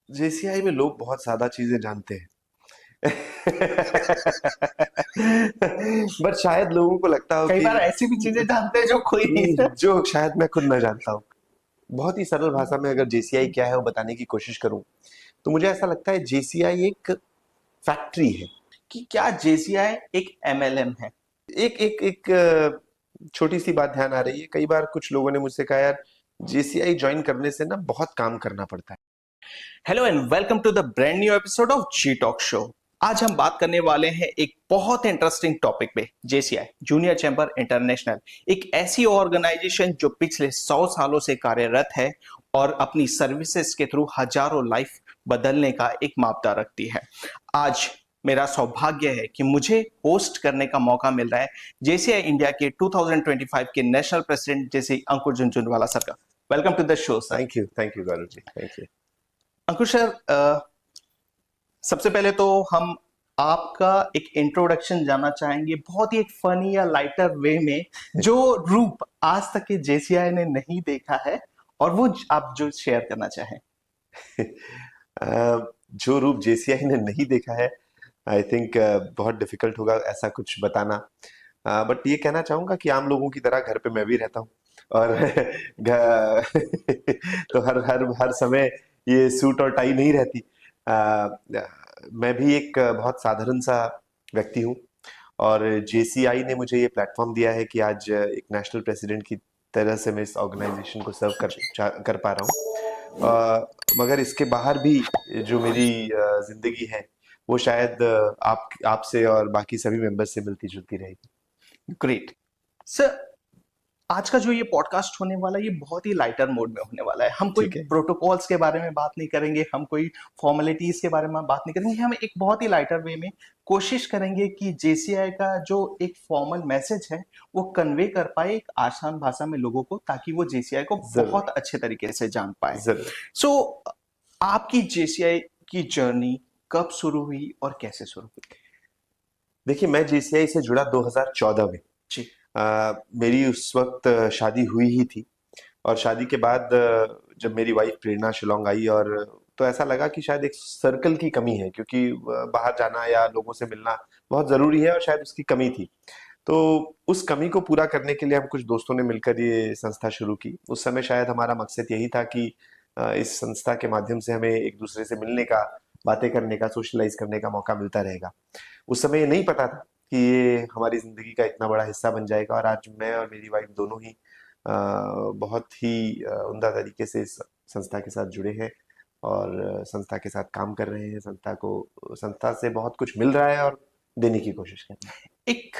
JCI में लोग बहुत ज्यादा चीजें जानते हैं। बट शायद लोगों को लगता हो कई कि बार ऐसी भी चीजें जानते हैं जो कोई नहीं। जो शायद मैं खुद न जानता हूँ। बहुत ही सरल भाषा में अगर जेसीआई क्या है वो बताने की कोशिश करूं तो मुझे ऐसा लगता है जेसीआई एक फैक्ट्री है। कि क्या जेसीआई एक एमएलएम है? एक एक एक छोटी सी बात ध्यान आ रही है, कई बार कुछ लोगों ने मुझसे कहा यार जेसीआई ज्वाइन करने से ना बहुत काम करना पड़ता है। Hello and welcome to the brand new episode of G talk show. आज हम बात करने वाले हैं एक बहुत इंटरेस्टिंग टॉपिक पे, जेसीआई जूनियर चैंबर इंटरनेशनल। एक ऐसी ऑर्गेनाइजेशन जो पिछले 100 सालों से कार्यरत है और अपनी सर्विसेज के थ्रू हजारों लाइफ बदलने का एक मापदा रखती है। आज मेरा सौभाग्य है कि मुझे होस्ट करने का मौका मिल रहा है जेसीआई इंडिया के 2025 के नेशनल प्रेसिडेंट जैसे अंकुर झुनझुनवाला सर का। Welcome to the show sir. Thank you Gaurav ji, thank you. Ankur sir, सबसे पहले तो हम आपका एक इंट्रोडक्शन जानना चाहेंगे, बहुत ही एक फनी या लाइटर वे में, जो रूप आज तक के जेसीआई ने नहीं देखा है और वो आप जो शेयर करना चाहें। जो रूप जेसीआई ने नहीं देखा है, आई थिंक बहुत डिफिकल्ट होगा ऐसा कुछ बताना। बट ये कहना चाहूंगा कि आम लोगों की तरह घर पे मैं भी रहता हूँ और तो हर हर हर समय ये सूट और टाई नहीं रहती। मैं भी एक बहुत साधारण सा व्यक्ति हूँ और जेसीआई ने मुझे ये प्लेटफॉर्म दिया है कि आज एक नेशनल प्रेसिडेंट की तरह से मैं इस ऑर्गेनाइजेशन को सर्व कर पा रहा हूँ। मगर इसके बाहर भी जो मेरी जिंदगी है वो शायद आपसे और बाकी सभी मेंबर्स से मिलती जुलती रहेगी। Great sir. आज का जो ये पॉडकास्ट होने वाला है ये बहुत ही लाइटर मोड में होने वाला है। हम कोई ठीक है। प्रोटोकॉल्स के बारे में बात नहीं करेंगे, हम कोई फॉर्मेलिटीज के बारे में बात नहीं करेंगे। हम एक बहुत ही लाइटर वे में कोशिश करेंगे कि जेसीआई का जो एक फॉर्मल मैसेज है वो कन्वे कर पाए एक आसान भाषा में लोगों को, ताकि वो जेसीआई को जरूर, बहुत अच्छे तरीके से जान पाए। जरूर। सो आपकी जेसीआई की जर्नी कब शुरू हुई और कैसे शुरू हुई? देखिए, मैं जेसीआई से जुड़ा 2014 में। जी। मेरी उस वक्त शादी हुई ही थी और शादी के बाद जब मेरी वाइफ प्रेरणा शिलोंग आई और तो ऐसा लगा कि शायद एक सर्कल की कमी है, क्योंकि बाहर जाना या लोगों से मिलना बहुत जरूरी है और शायद उसकी कमी थी। तो उस कमी को पूरा करने के लिए हम कुछ दोस्तों ने मिलकर ये संस्था शुरू की। उस समय शायद हमारा मकसद यही था कि इस संस्था के माध्यम से हमें एक दूसरे से मिलने का, बातें करने का, सोशलाइज करने का मौका मिलता रहेगा। उस समय ये नहीं पता था कि ये हमारी जिंदगी का इतना बड़ा हिस्सा बन जाएगा और आज मैं और मेरी वाइफ दोनों ही बहुत ही उम्दा तरीके से इस संस्था के साथ जुड़े हैं और संस्था के साथ काम कर रहे हैं। संस्था से बहुत कुछ मिल रहा है और देने की कोशिश कर रहे हैं। एक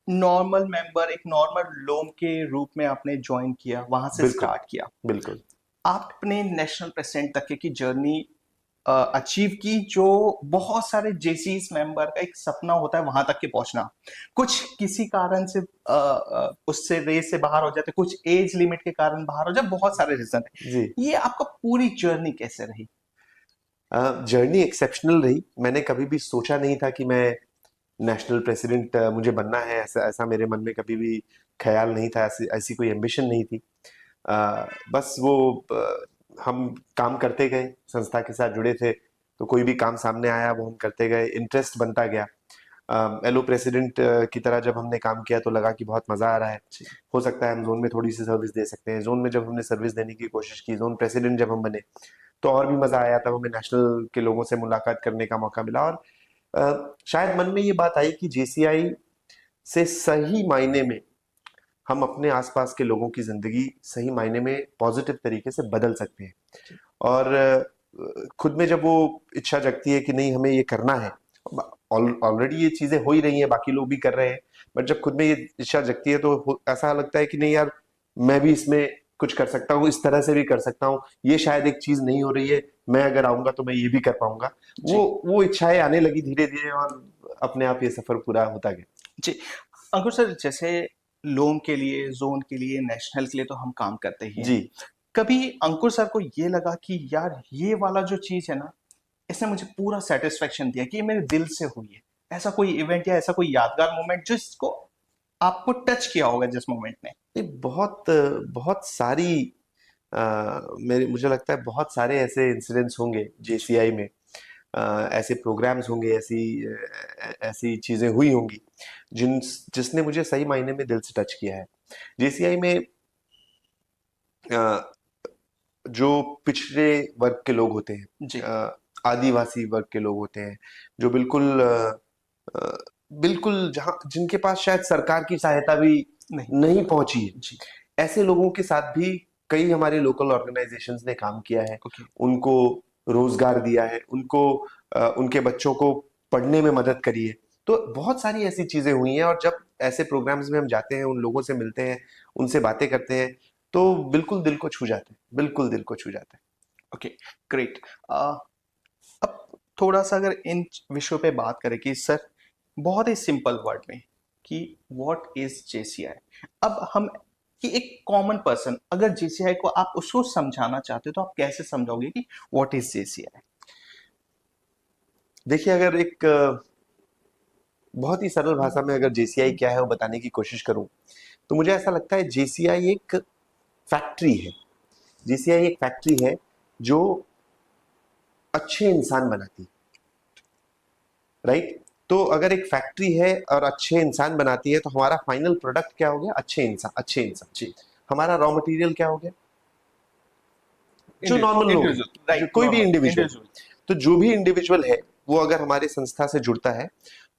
नॉर्मल मेंबर, एक नॉर्मल लोम के रूप में आपने ज्वाइन किया, वहां से बिल्कुल, स्टार्ट किया। बिल्कुल। आपने नेशनल प्रेसिडेंट तक की जर्नी अचीव की, जो बहुत सारे जेसीस मेंबर का एक सपना होता है वहां तक के पहुंचना। कुछ किसी कारण से उससे रेस से बाहर हो जाते, कुछ एज लिमिट के कारण बाहर हो जाते, बहुत सारे रीजन जी। है। ये आपका पूरी जर्नी कैसे रही? जर्नी एक्सेप्शनल रही। मैंने कभी भी सोचा नहीं था कि मैं नेशनल प्रेसिडेंट मुझे बनना है, ऐसा ऐसा मेरे मन में कभी भी ख्याल नहीं था, ऐसी ऐसी कोई एम्बिशन नहीं थी। बस वो हम काम करते गए, संस्था के साथ जुड़े थे तो कोई भी काम सामने आया वो हम करते गए, इंटरेस्ट बनता गया। एलो प्रेसिडेंट की तरह जब हमने काम किया तो लगा कि बहुत मजा आ रहा है, जी। हो सकता है हम जोन में थोड़ी सी सर्विस दे सकते हैं। जोन में जब हमने सर्विस देने की कोशिश की, जोन प्रेसिडेंट जब हम बने तो और भी मजा आया। तब हमें नेशनल के लोगों से मुलाकात करने का मौका मिला और शायद मन में ये बात आई कि जेसीआई से सही मायने में हम अपने आसपास के लोगों की जिंदगी सही मायने में पॉजिटिव तरीके से बदल सकते हैं। और खुद में जब वो इच्छा जगती है कि नहीं हमें ये करना है, ऑलरेडी ये चीजें हो ही रही हैं, बाकी लोग भी कर रहे हैं, बट जब खुद में ये इच्छा जगती है तो ऐसा लगता है कि नहीं यार, मैं भी इसमें कुछ कर सकता हूँ, इस तरह से भी कर सकता हूँ, ये शायद एक चीज नहीं हो रही है, मैं अगर आऊंगा तो मैं ये भी कर पाऊंगा। जी। वो इच्छाएं आने लगी धीरे धीरे और अपने आप ये सफर पूरा होता गया। जी। अंकुर सर, जैसे लोन के लिए, जोन के लिए, नेशनल के लिए तो हम काम करते ही हैं। जी। कभी अंकुर सर को ये लगा कि यार ये वाला जो चीज है ना, इसने मुझे पूरा सेटिस्फेक्शन दिया कि ये मेरे दिल से हुई है? ऐसा कोई इवेंट या ऐसा कोई यादगार मोमेंट जिसको आपको टच किया होगा जिस मोमेंट ने? बहुत बहुत सारी मेरे मुझे लगता है बहुत सारे ऐसे इंसिडेंट्स होंगे जेसीआई में, ऐसे प्रोग्राम्स होंगे, ऐसी चीजें हुई होंगी जिसने मुझे सही मायने में दिल से टच किया है। जेसीआई में अ, जो पिछड़े वर्ग के लोग होते हैं, जी। आदिवासी वर्ग के लोग होते हैं, जो अ, बिल्कुल जहाँ जिनके पास शायद सरकार की सहायता भी नहीं। नहीं पहुंची है, जी। ऐसे लोगों के साथ भी कई हमारे लोकल ऑर्गेनाइजेशंस ने काम किया है। ओके। उनको रोजगार दिया है, उनके बच्चों को पढ़ने में मदद करी है। तो बहुत सारी ऐसी चीजें हुई हैं, और जब ऐसे प्रोग्राम्स में हम जाते हैं, उन लोगों से मिलते हैं, उनसे बातें करते हैं, तो बिल्कुल दिल को छू जाते हैं, बिल्कुल दिल को छू जाते हैं। ओके। ग्रेट। अब थोड़ा सा अगर इन विषयों पे बात करें कि सर, बहुत ही सिंपल वर्ड में, कि व्हाट इज जेसीआई। अब हम, कि एक कॉमन पर्सन अगर जेसीआई को आप उसको समझाना चाहते हो तो आप कैसे समझाओगे कि व्हाट इज जेसीआई? देखिए, अगर एक बहुत ही सरल भाषा में अगर जेसीआई क्या है वो बताने की कोशिश करूं, तो मुझे ऐसा लगता है जेसीआई एक फैक्ट्री है। जेसीआई एक फैक्ट्री है जो अच्छे इंसान बनाती है, राइट? तो अगर एक फैक्ट्री है और अच्छे इंसान बनाती है, तो हमारा फाइनल प्रोडक्ट क्या हो गया? अच्छे इंसान, अच्छे इंसान। जी। हमारा रॉ मटेरियल क्या हो गया? जो नॉर्मल लोग हैं, इंडिविजुअल, जो राइट, कोई भी नॉर्मल इंडिविजुअल। इंडिविजुअल। तो जो भी इंडिविजुअल है, वो अगर हमारे संस्था से जुड़ता है,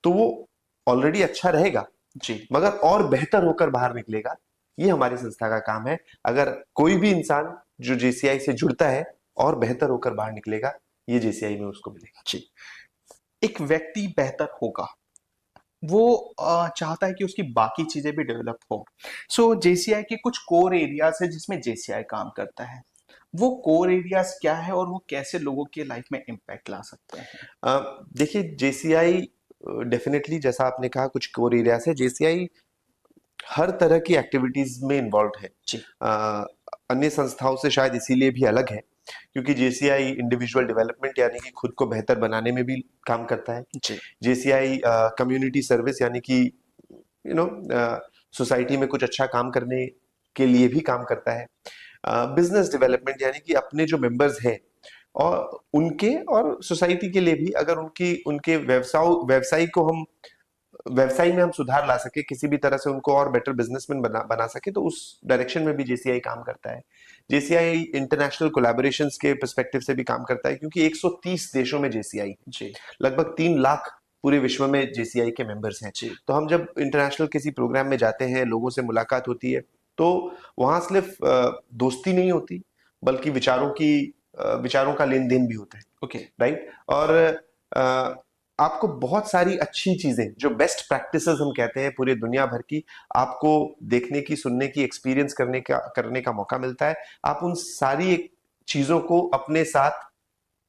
तो वो ऑलरेडी अच्छा रहेगा, जी। मगर और बेहतर होकर बाहर निकलेगा। ये हमारी संस्था का काम है। अगर कोई भी इंसान जो जेसीआई से जुड़ता है और बेहतर होकर बाहर निकलेगा, ये जेसीआई में उसको मिलेगा। जी। एक व्यक्ति बेहतर होगा, वो चाहता है कि उसकी बाकी चीजें भी डेवलप हो। सो जेसीआई के कुछ कोर एरियाज है जिसमें जेसीआई काम करता है। वो कोर एरियाज क्या है और वो कैसे लोगों की लाइफ में इम्पैक्ट ला सकते हैं? देखिए, जेसीआई डेफिनेटली, जैसा आपने कहा, कुछ कोर एरियाज है। जेसीआई हर तरह की एक्टिविटीज में इन्वॉल्व है। जी। अ, अन्य संस्थाओं से शायद इसीलिए भी अलग है, क्योंकि जेसीआई इंडिविजुअल डेवलपमेंट यानी कि खुद को बेहतर बनाने में भी काम करता है। जी। जेसीआई कम्युनिटी सर्विस यानी कि सोसाइटी में कुछ अच्छा काम करने के लिए भी काम करता है। बिजनेस डेवलपमेंट यानी कि अपने जो मेंबर्स हैं और उनके और सोसाइटी के लिए भी, अगर उनके व्यवसाय को हम व्यवसाय में हम सुधार ला सके, किसी भी तरह से उनको और बेटर बिजनेसमैन बना सके, तो उस डायरेक्शन में भी जेसीआई काम करता है। जेसीआई इंटरनेशनल कोलैबोरेशंस के पर्सपेक्टिव से भी काम करता है, क्योंकि 130 देशों में जेसीआई है। जी। लगभग 3 लाख पूरे विश्व में जेसीआई के मेंबर्स हैं। जी। तो हम जब इंटरनेशनल किसी प्रोग्राम में जाते हैं, लोगों से मुलाकात होती है, तो वहां सिर्फ दोस्ती नहीं होती, बल्कि विचारों का लेन देन भी होता है, ओके। राइट? और आपको बहुत सारी अच्छी चीजें, जो बेस्ट प्रैक्टिसेस हम कहते हैं पूरे दुनिया भर की, आपको देखने की, सुनने की, एक्सपीरियंस करने का मौका मिलता है। आप उन सारी चीजों को अपने साथ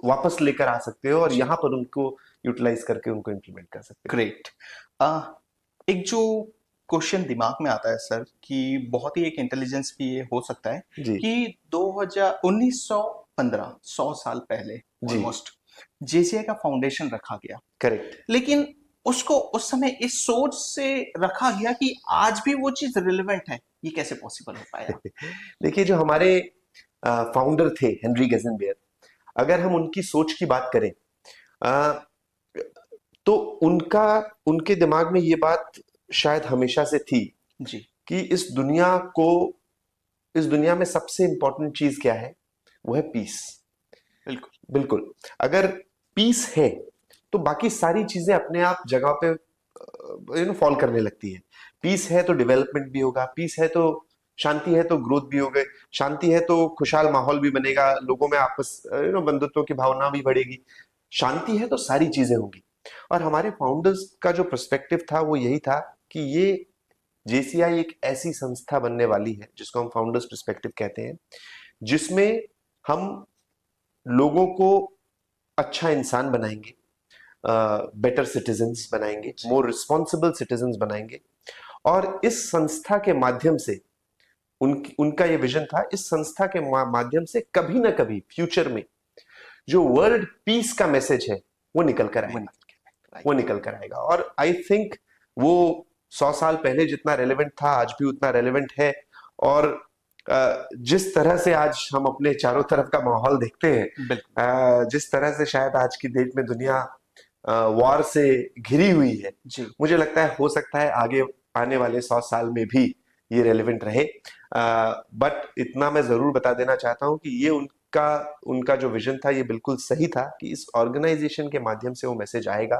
वापस लेकर आ सकते हो, और जी। यहाँ पर उनको यूटिलाइज करके उनको इम्प्लीमेंट कर सकते हो। ग्रेट। एक जो क्वेश्चन दिमाग में आता है सर, कि बहुत ही एक इंटेलिजेंस भी ये हो सकता है, जी। कि 1915, 100 साल पहले जी। ऑलमोस्ट जेसीआई का फाउंडेशन रखा गया। करेक्ट। लेकिन उसको उस समय इस सोच से रखा गया कि आज भी वो चीज रिलेवेंट है। ये कैसे पॉसिबल हो पाया? देखिए, जो हमारे फाउंडर थे, हेनरी गेजेनबेयर, अगर हम उनकी सोच की बात करें, अ, तो उनके दिमाग में ये बात शायद हमेशा से थी जी। कि इस दुनिया में सबसे इंपॉर्टेंट चीज क्या है? वो है पीस। बिल्कुल। बिल्कुल। अगर पीस है, तो बाकी सारी चीजें अपने आप जगह पे फॉल करने लगती है। पीस है तो डेवलपमेंट भी होगा, पीस है तो शांति है तो ग्रोथ भी होगा, शांति है तो खुशहाल माहौल भी बनेगा, लोगों में आपस बंधुत्व की भावना भी बढ़ेगी, शांति है तो सारी चीजें होंगी। और हमारे फाउंडर्स का जो पर्सपेक्टिव था वो यही था कि ये जेसीआई एक ऐसी संस्था बनने वाली है, जिसको हम फाउंडर्स पर्सपेक्टिव कहते हैं, जिसमें हम लोगों को अच्छा इंसान बनाएंगे, बेटर सिटीजन्स बनाएंगे, जी। मोर रिस्पॉन्सिबल सिटीजन्स बनाएंगे। और इस संस्था के माध्यम से, उनका ये विजन था, इस संस्था के माध्यम से कभी ना कभी फ्यूचर में जो वर्ल्ड पीस का मैसेज है, वो निकल कर वो आएगा। निकल के, वो राइट। निकल कर आएगा। और आई थिंक वो 100 साल पहले जितना रेलेवेंट था, आज भी उतना रेलेवेंट है। और जिस तरह से आज हम अपने चारों तरफ का माहौल देखते हैं, बिल्कुल जिस तरह से शायद आज की डेट में दुनिया वॉर से घिरी हुई है, जी। मुझे लगता है हो सकता है आगे आने वाले 100 साल में भी ये रेलेवेंट रहे। बट इतना मैं जरूर बता देना चाहता हूँ कि ये उनका उनका जो विजन था ये बिल्कुल सही था कि इस ऑर्गेनाइजेशन के माध्यम से वो मैसेज आएगा,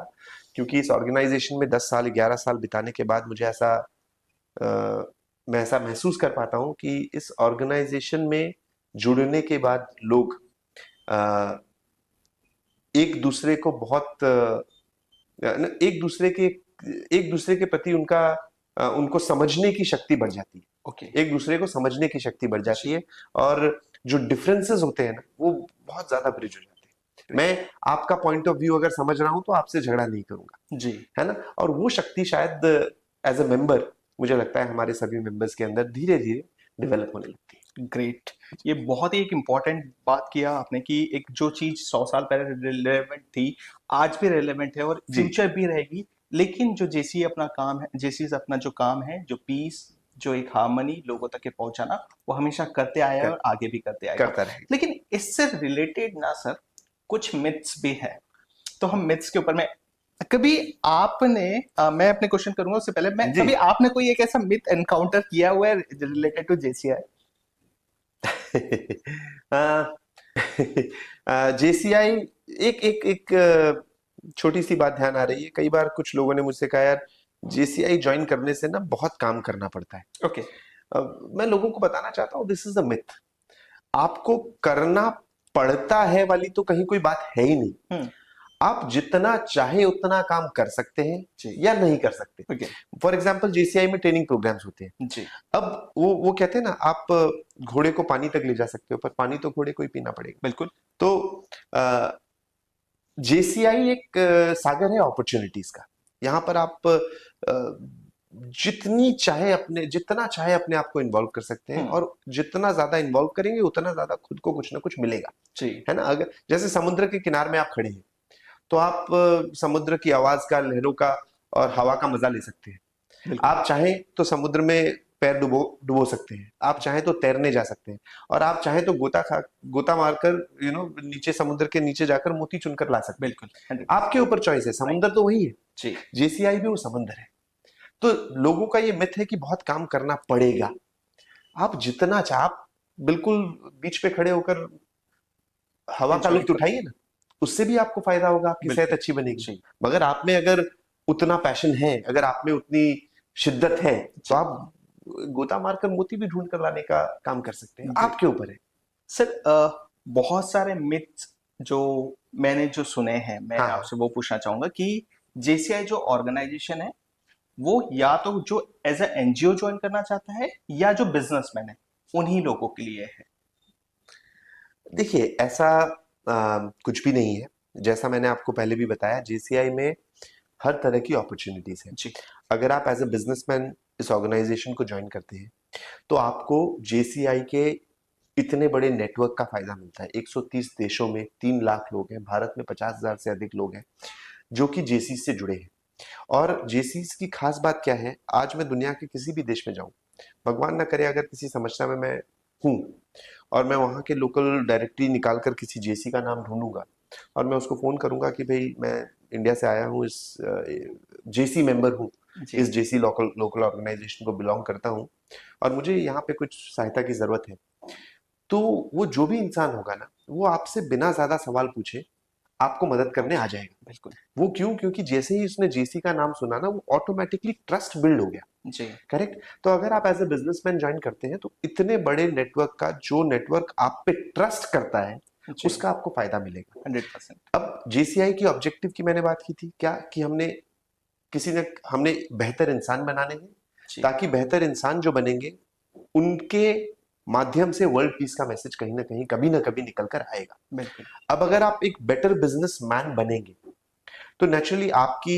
क्योंकि इस ऑर्गेनाइजेशन में 10 साल 11 साल बिताने के बाद मुझे अ, मैं ऐसा महसूस कर पाता हूँ कि इस ऑर्गेनाइजेशन में जुड़ने के बाद लोग अ, एक दूसरे को बहुत एक दूसरे के एक दूसरे के प्रति उनको समझने की शक्ति बढ़ जाती है। ओके एक दूसरे को समझने की शक्ति बढ़ जाती जी। है, और जो डिफरेंसेस होते हैं ना वो बहुत ज्यादा ब्रिज हो जाते हैं। मैं आपका पॉइंट ऑफ व्यू अगर समझ रहा हूं तो आपसे झगड़ा नहीं करूंगा, जी है ना? और वो शक्ति शायद एज अ मेंबर मुझे लगता है हमारे सभी मेंबर्स के अंदर धीरे धीरे डेवलप होने लगती है। ग्रेट। ये बहुत ही एक इम्पॉर्टेंट बात किया आपने कि एक जो चीज 100 साल पहले रिलेवेंट थी आज भी रिलेवेंट है और जी। फ्यूचर भी रहेगी। लेकिन जो जेसी अपना काम है, जेसी अपना जो काम है, जो पीस, जो एक हार्मनी लोगों तक के पहुंचाना, वो हमेशा करते आया है कर, और आगे भी करते आएगा। करता रहेगा। लेकिन इससे रिलेटेड ना सर कुछ मिथ्स भी है, तो हम मिथ्स के ऊपर में कभी आपने मैं अपने क्वेश्चन करूंगा उससे पहले मैं जी। कभी आपने कोई एक ऐसा मिथ एनकाउंटर किया हुआ है रिलेटेड टू जेसीआई? जेसीआई, एक एक एक छोटी सी बात ध्यान आ रही है। कई बार कुछ लोगों ने मुझसे कहा, यार जेसीआई ज्वाइन करने से ना बहुत काम करना पड़ता है। ओके मैं लोगों को बताना चाहता हूँ दिस इज अ मिथ। आपको करना पड़ता है वाली तो कहीं कोई बात है ही नहीं। हम्म आप जितना चाहे उतना काम कर सकते हैं जी या नहीं कर सकते। ओके फॉर एग्जाम्पल जेसीआई में ट्रेनिंग प्रोग्राम्स होते हैं। जी अब वो कहते हैं ना, आप घोड़े को पानी तक ले जा सकते हो पर पानी तो घोड़े को ही पीना पड़ेगा। बिल्कुल तो जेसीआई एक सागर है अपॉर्चुनिटीज का। यहाँ पर आप जितना चाहे अपने आप को इन्वॉल्व कर सकते हैं, हम्म और जितना ज्यादा इन्वॉल्व करेंगे उतना ज्यादा खुद को कुछ ना कुछ मिलेगा, जी है ना? अगर जैसे समुद्र के किनारे में आप खड़े हैं तो आप समुद्र की आवाज का, लहरों का और हवा का मजा ले सकते हैं। बिल्कुल आप चाहें तो समुद्र में पैर डुबो डुबो सकते हैं, आप चाहें तो तैरने जा सकते हैं, और आप चाहें तो गोता मारकर नीचे, समुद्र के नीचे जाकर मोती चुनकर ला सकते हैं। बिल्कुल 100% आपके ऊपर चॉइस है, समुद्र राइट तो वही है। जी जेसीआई भी वो समुद्र है। तो लोगों का ये मिथ है कि बहुत काम करना पड़ेगा। आप जितना चाह, आप बिल्कुल बीच पे खड़े होकर हवा का एंजॉय लुत्फ उठाइए ना, उससे भी आपको फायदा होगा, आपकी सेहत बिल्कुल अच्छी बनेगी। जी मगर आप में अगर उतना पैशन है, अगर आप में उतनी शिद्दत है, तो जी आप गोता मारकर मोती भी ढूंढ कर लाने का काम कर सकते हैं। ग्रेट आपके ऊपर है। सर। बहुत सारे मिथ्स जो मैंने जो सुने हैं मैं हाँ हाँ। आपसे वो पूछना चाहूंगा कि जेसीआई जो ऑर्गेनाइजेशन है वो या तो जो एज अ एनजीओ ज्वाइन करना चाहता है या जो बिजनेसमैन है उन्हीं लोगों के लिए है। देखिए, ऐसा कुछ भी नहीं है। जैसा मैंने आपको पहले भी बताया, जेसीआई में हर तरह की अपॉर्चुनिटीज है। जी अगर आप एज ए बिजनेसमैन इस ऑर्गेनाइजेशन को ज्वाइन करते हैं तो आपको जेसीआई के इतने बड़े नेटवर्क का फायदा मिलता है। 130 देशों में 3 लाख लोग हैं, भारत में 50,000 से अधिक लोग हैं जो कि जेसी से जुड़े हैं। और जेसीस की खास बात क्या है, आज मैं दुनिया के किसी भी देश में जाऊं, भगवान ना करे अगर किसी समस्या में मैं हूं, और मैं वहां के लोकल डायरेक्टरी निकाल कर किसी जेसी का नाम ढूंढूंगा और मैं उसको फोन करूंगा कि भाई मैं इंडिया से आया हूँ, इस जेसी मेंबर हूँ, जी इस जेसी लोकल लोकल ऑर्गेनाइजेशन को बिलोंग करता हूँ, और मुझे यहाँ पे कुछ सहायता की जरूरत है, तो वो जो भी इंसान होगा ना, वो आपसे बिना ज्यादा सवाल पूछे आपको मदद करने आ जाएगा। बिल्कुल वो क्यों? क्योंकि जैसे ही उसने जेसी का नाम सुना ना, वो ऑटोमेटिकली ट्रस्ट बिल्ड हो गया। जी करेक्ट? तो अगर आप एज ए बिजनेसमैन ज्वाइन करते हैं तो इतने बड़े नेटवर्क का, जो नेटवर्क आप पे ट्रस्ट करता है, जी उसका आपको फायदा मिलेगा। 100% अब जेसीआई की ऑब्जेक्टिव की मैंने बात की थी क्या, कि हमने बेहतर इंसान बनाने हैं, जी ताकि बेहतर इंसान जो बनेंगे उनके माध्यम से वर्ल्ड पीस का मैसेज कहीं ना कभी निकल कर आएगा। बिल्कुल अब अगर आप एक बेटर बिजनेसमैन बनेंगे तो नेचुरली आपकी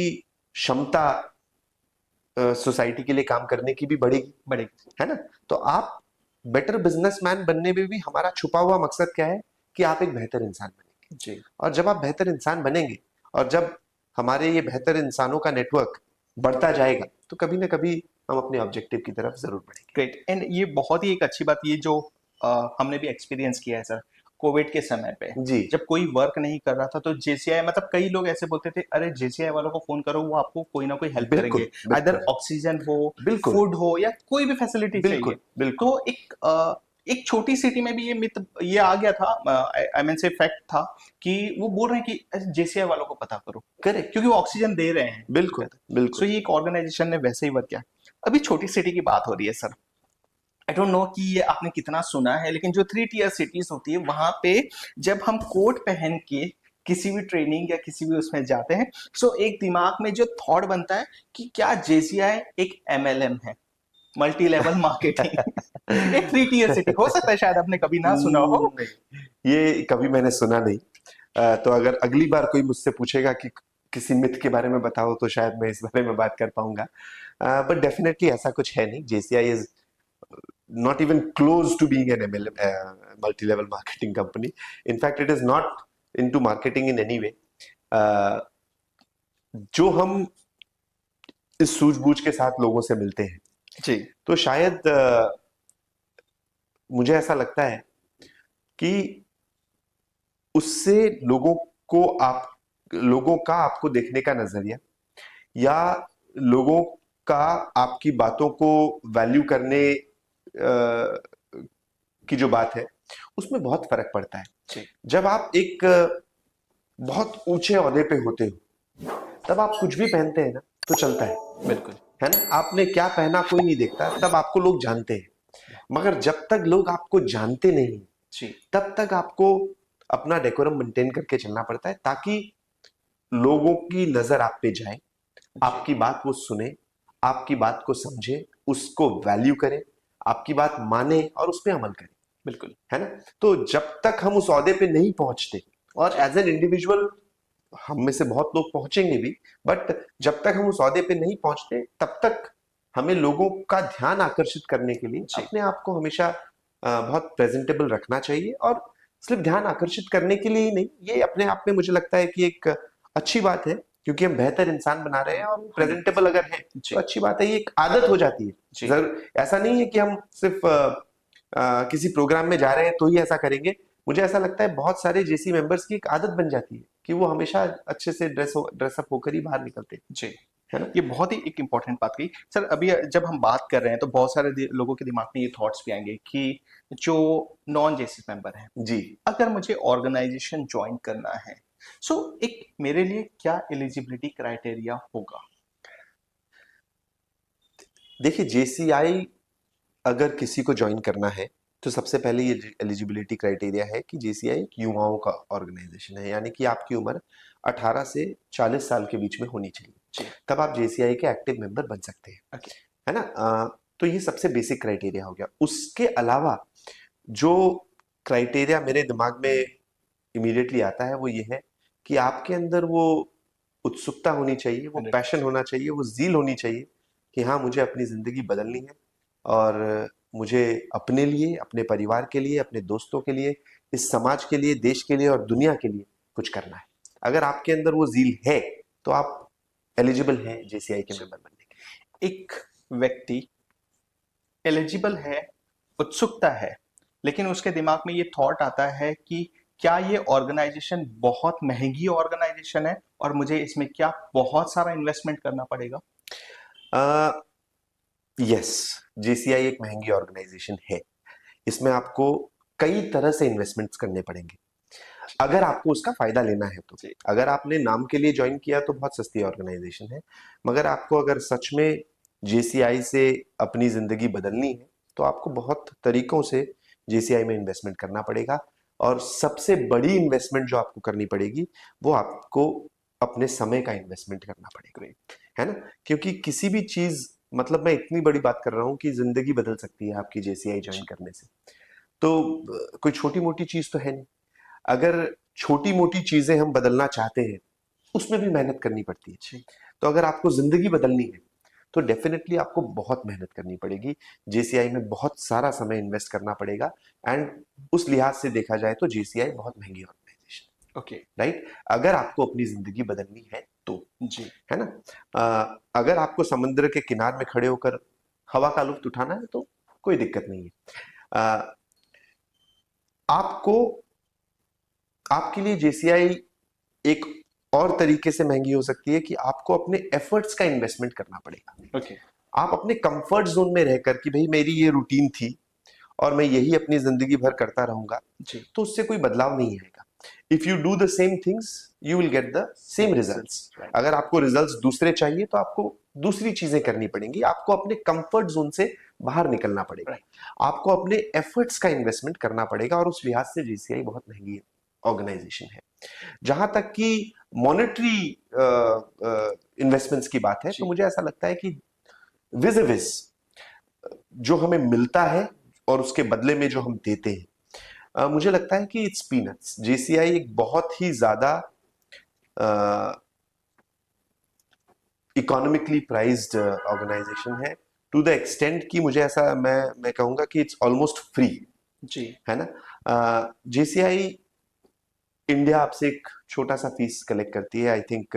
क्षमता सोसाइटी के लिए काम करने की भी बढ़ेगी, बड़े है ना? तो आप बेटर बिजनेसमैन बनने में भी हमारा छुपा हुआ मकसद क्या है, कि आप एक बेहतर इंसान बनेंगे। जी और जब आप बेहतर इंसान बनेंगे, और जब हमारे ये बेहतर इंसानों का नेटवर्क बढ़ता जाएगा, तो कभी ना कभी हम अपने ऑब्जेक्टिव की तरफ जरूर बढ़ेंगे। ग्रेट। एंड ये बहुत ही एक अच्छी बात, ये जो हमने भी एक्सपीरियंस किया है सर, कोविड के समय पे जी जब कोई वर्क नहीं कर रहा था तो जेसीआई, मतलब कई लोग ऐसे बोलते थे अरे जेसीआई वालों को फोन करो, वो आपको कोई ना कोई हेल्प बिल्कुल करेंगे, अदर बिल्कुल ऑक्सीजन हो, बिल्कुल फूड हो, या कोई भी फैसिलिटी चाहिए। बिल्कुल बिल्कुल। तो एक छोटी सिटी में भी ये मिथ ये आ गया था, आई मीन से फैक्ट था, कि वो बोल रहे हैं कि जेसीआई वालों को पता करो करेक्ट। क्योंकि वो ऑक्सीजन दे रहे हैं। बिल्कुल सो बिल्कुल। ये एक ऑर्गेनाइजेशन ने वैसे ही वर्क किया। अभी छोटी सिटी की बात हो रही है सर, आई डोंट नो कि ये आपने कितना सुना है, लेकिन जो 3 टियर सिटीज होती है वहां पे जब हम कोट पहन के किसी भी ट्रेनिंग या किसी भी उसमें जाते हैं, सो एक दिमाग में जो थॉट बनता है कि क्या जेसीआई एक एमएलएम है, मल्टी लेवल मार्केटिंग। एक 3 टियर सिटी हो सकता है, शायद आपने कभी ना सुना हो। नहीं, ये कभी मैंने सुना नहीं। तो अगर अगली बार कोई मुझसे पूछेगा कि किसी मिथ के बारे में बताओ तो शायद मैं इस बारे में बात कर पाऊंगा। बट डेफिनेटली ऐसा कुछ है नहीं। JCI is not even close to being an MLM, multi-level marketing company. In fact, it is not into marketing in any way. Uh, जो हम इस सूझबूझ के साथ लोगों से मिलते हैं, जी तो शायद मुझे ऐसा लगता है कि उससे लोगों का आपको देखने का नजरिया, या लोगों का आपकी बातों को वैल्यू करने की जो बात है, उसमें बहुत फर्क पड़ता है। जी जब आप एक बहुत ऊंचे ओहदे पे होते हो, तब आप कुछ भी पहनते हैं ना तो चलता बिल्कुल। है ना। आपने क्या पहना कोई नहीं देखता, तब आपको लोग जानते हैं। मगर जब तक लोग आपको जानते नहीं, जी तब तक आपको अपना डेकोरम मेंटेन करके चलना पड़ता है, ताकि लोगों की नजर आप पे जाए, जी आपकी बात वो सुने, आपकी बात को समझे, उसको वैल्यू करे, आपकी बात माने और उस पर अमल करे, बिल्कुल। है ना। तो जब तक हम उस ओहदे पे नहीं पहुंचते, और एज एन इंडिविजुअल हम में से बहुत लोग पहुंचेंगे भी, बट जब तक हम उस ओहदे पे नहीं पहुंचते, तब तक हमें लोगों का ध्यान आकर्षित करने के लिए जी अपने आप को हमेशा बहुत प्रेजेंटेबल रखना चाहिए। और सिर्फ ध्यान आकर्षित करने के लिए ही नहीं, ये अपने आप में मुझे लगता है कि एक अच्छी बात है, क्योंकि हम बेहतर इंसान बना रहे हैं, और प्रेजेंटेबल अगर है तो जी अच्छी बात है। ये एक आदत हो जाती है। जी जरूर ऐसा नहीं है कि हम सिर्फ किसी प्रोग्राम में जा रहे हैं तो ही ऐसा करेंगे। मुझे ऐसा लगता है बहुत सारे जेसी मेंबर्स की एक आदत बन जाती है कि वो हमेशा अच्छे से ड्रेसअप होकर ही बाहर निकलते हैं, जी। है ना। ये बहुत ही एक इम्पोर्टेंट बात कही सर। अभी जब हम बात कर रहे हैं तो बहुत सारे लोगों के दिमाग में ये थॉट्स भी आएंगे कि जो नॉन जेसी मेंबर हैं, जी अगर मुझे ऑर्गेनाइजेशन ज्वाइन करना है, सो एक मेरे लिए क्या एलिजिबिलिटी क्राइटेरिया होगा? देखिए, जेसीआई अगर किसी को ज्वाइन करना है, तो सबसे पहले ये एलिजिबिलिटी क्राइटेरिया है कि जेसीआई एक युवाओं का ऑर्गेनाइजेशन है, यानी कि आपकी उम्र 18 से 40 साल के बीच में होनी चाहिए, जी तब आप जेसीआई के एक्टिव मेंबर बन सकते हैं, ओके। है ना। तो ये सबसे बेसिक क्राइटेरिया हो गया। उसके अलावा जो क्राइटेरिया मेरे दिमाग में इमीडिएटली आता है, वो ये है कि आपके अंदर वो उत्सुकता होनी चाहिए, वो पैशन 100%। होना चाहिए, वो जील होनी चाहिए कि हाँ, मुझे अपनी जिंदगी बदलनी है, और मुझे अपने लिए, अपने परिवार के लिए, अपने दोस्तों के लिए, इस समाज के लिए, देश के लिए और दुनिया के लिए कुछ करना है। अगर आपके अंदर वो जील है, तो आप एलिजिबल हैं जेसीआई के जी। मेंबर बनने के। एक व्यक्ति एलिजिबल है, उत्सुकता है, लेकिन उसके दिमाग में ये थॉट आता है कि क्या ये ऑर्गेनाइजेशन बहुत महंगी ऑर्गेनाइजेशन है और मुझे इसमें क्या बहुत सारा इन्वेस्टमेंट करना पड़ेगा? यस, जेसीआई एक महंगी ऑर्गेनाइजेशन है। इसमें आपको कई तरह से इन्वेस्टमेंट्स करने पड़ेंगे, अगर आपको उसका फायदा लेना है तो। जी अगर आपने नाम के लिए ज्वाइन किया तो बहुत सस्ती ऑर्गेनाइजेशन है, मगर आपको अगर सच में जेसीआई से अपनी जिंदगी बदलनी है, तो आपको बहुत तरीकों से जेसीआई में इन्वेस्टमेंट करना पड़ेगा। और सबसे बड़ी इन्वेस्टमेंट जो आपको करनी पड़ेगी, वो आपको अपने समय का इन्वेस्टमेंट करना पड़ेगा, ग्रेट। है ना। क्योंकि किसी भी चीज, मतलब मैं इतनी बड़ी बात कर रहा हूं कि जिंदगी बदल सकती है आपकी जेसीआई ज्वाइन जी करने से। तो कोई छोटी मोटी चीज तो है नहीं। अगर छोटी मोटी चीजें हम बदलना चाहते हैं, उसमें भी मेहनत करनी पड़ती है। जी तो अगर आपको जिंदगी बदलनी है, तो डेफिनेटली आपको बहुत मेहनत करनी पड़ेगी, जेसीआई में बहुत सारा समय इन्वेस्ट करना पड़ेगा। एंड उस लिहाज से देखा जाए तो जेसीआई बहुत महंगी ऑर्गेनाइजेशन, ओके। राइट। अगर आपको अपनी जिंदगी बदलनी है तो, जी है ना। अगर आपको समुद्र के किनारे में खड़े होकर हवा का लुत्फ उठाना है तो कोई दिक्कत नहीं है। अ, आपको आपके लिए जेसीआई एक और तरीके से महंगी हो सकती है कि आपको अपने एफर्ट्स का इन्वेस्टमेंट करना पड़ेगा। ओके। आप अपने कंफर्ट जोन में रहकर कि भाई मेरी ये रूटीन थी और मैं यही अपनी जिंदगी भर करता रहूंगा, जी। तो उससे कोई बदलाव नहीं आएगा। If you do the same things you will get the same results. Right. अगर आपको रिजल्ट्स दूसरे चाहिए तो आपको दूसरी चीजें करनी पड़ेंगी, आपको अपने कंफर्ट जोन से बाहर निकलना पड़ेगा। Right. आपको अपने एफर्ट्स का इन्वेस्टमेंट करना पड़ेगा, और उस लिहाज से जीसीआई बहुत महंगी ऑर्गेनाइजेशन है। जहां तक कि मॉनेटरी इन्वेस्टमेंट्स की बात है, तो मुझे ऐसा लगता है कि विज जो हमें मिलता है और उसके बदले में जो हम देते हैं, मुझे लगता है कि इट्स पीनट्स। जेसीआई एक बहुत ही ज्यादा इकोनॉमिकली प्राइज्ड ऑर्गेनाइजेशन है, टू द एक्सटेंट कि मुझे ऐसा मैं कहूंगा कि इट्स ऑलमोस्ट फ्री, जी। है ना। जेसीआई इंडिया आपसे एक छोटा सा फीस कलेक्ट करती है, आई थिंक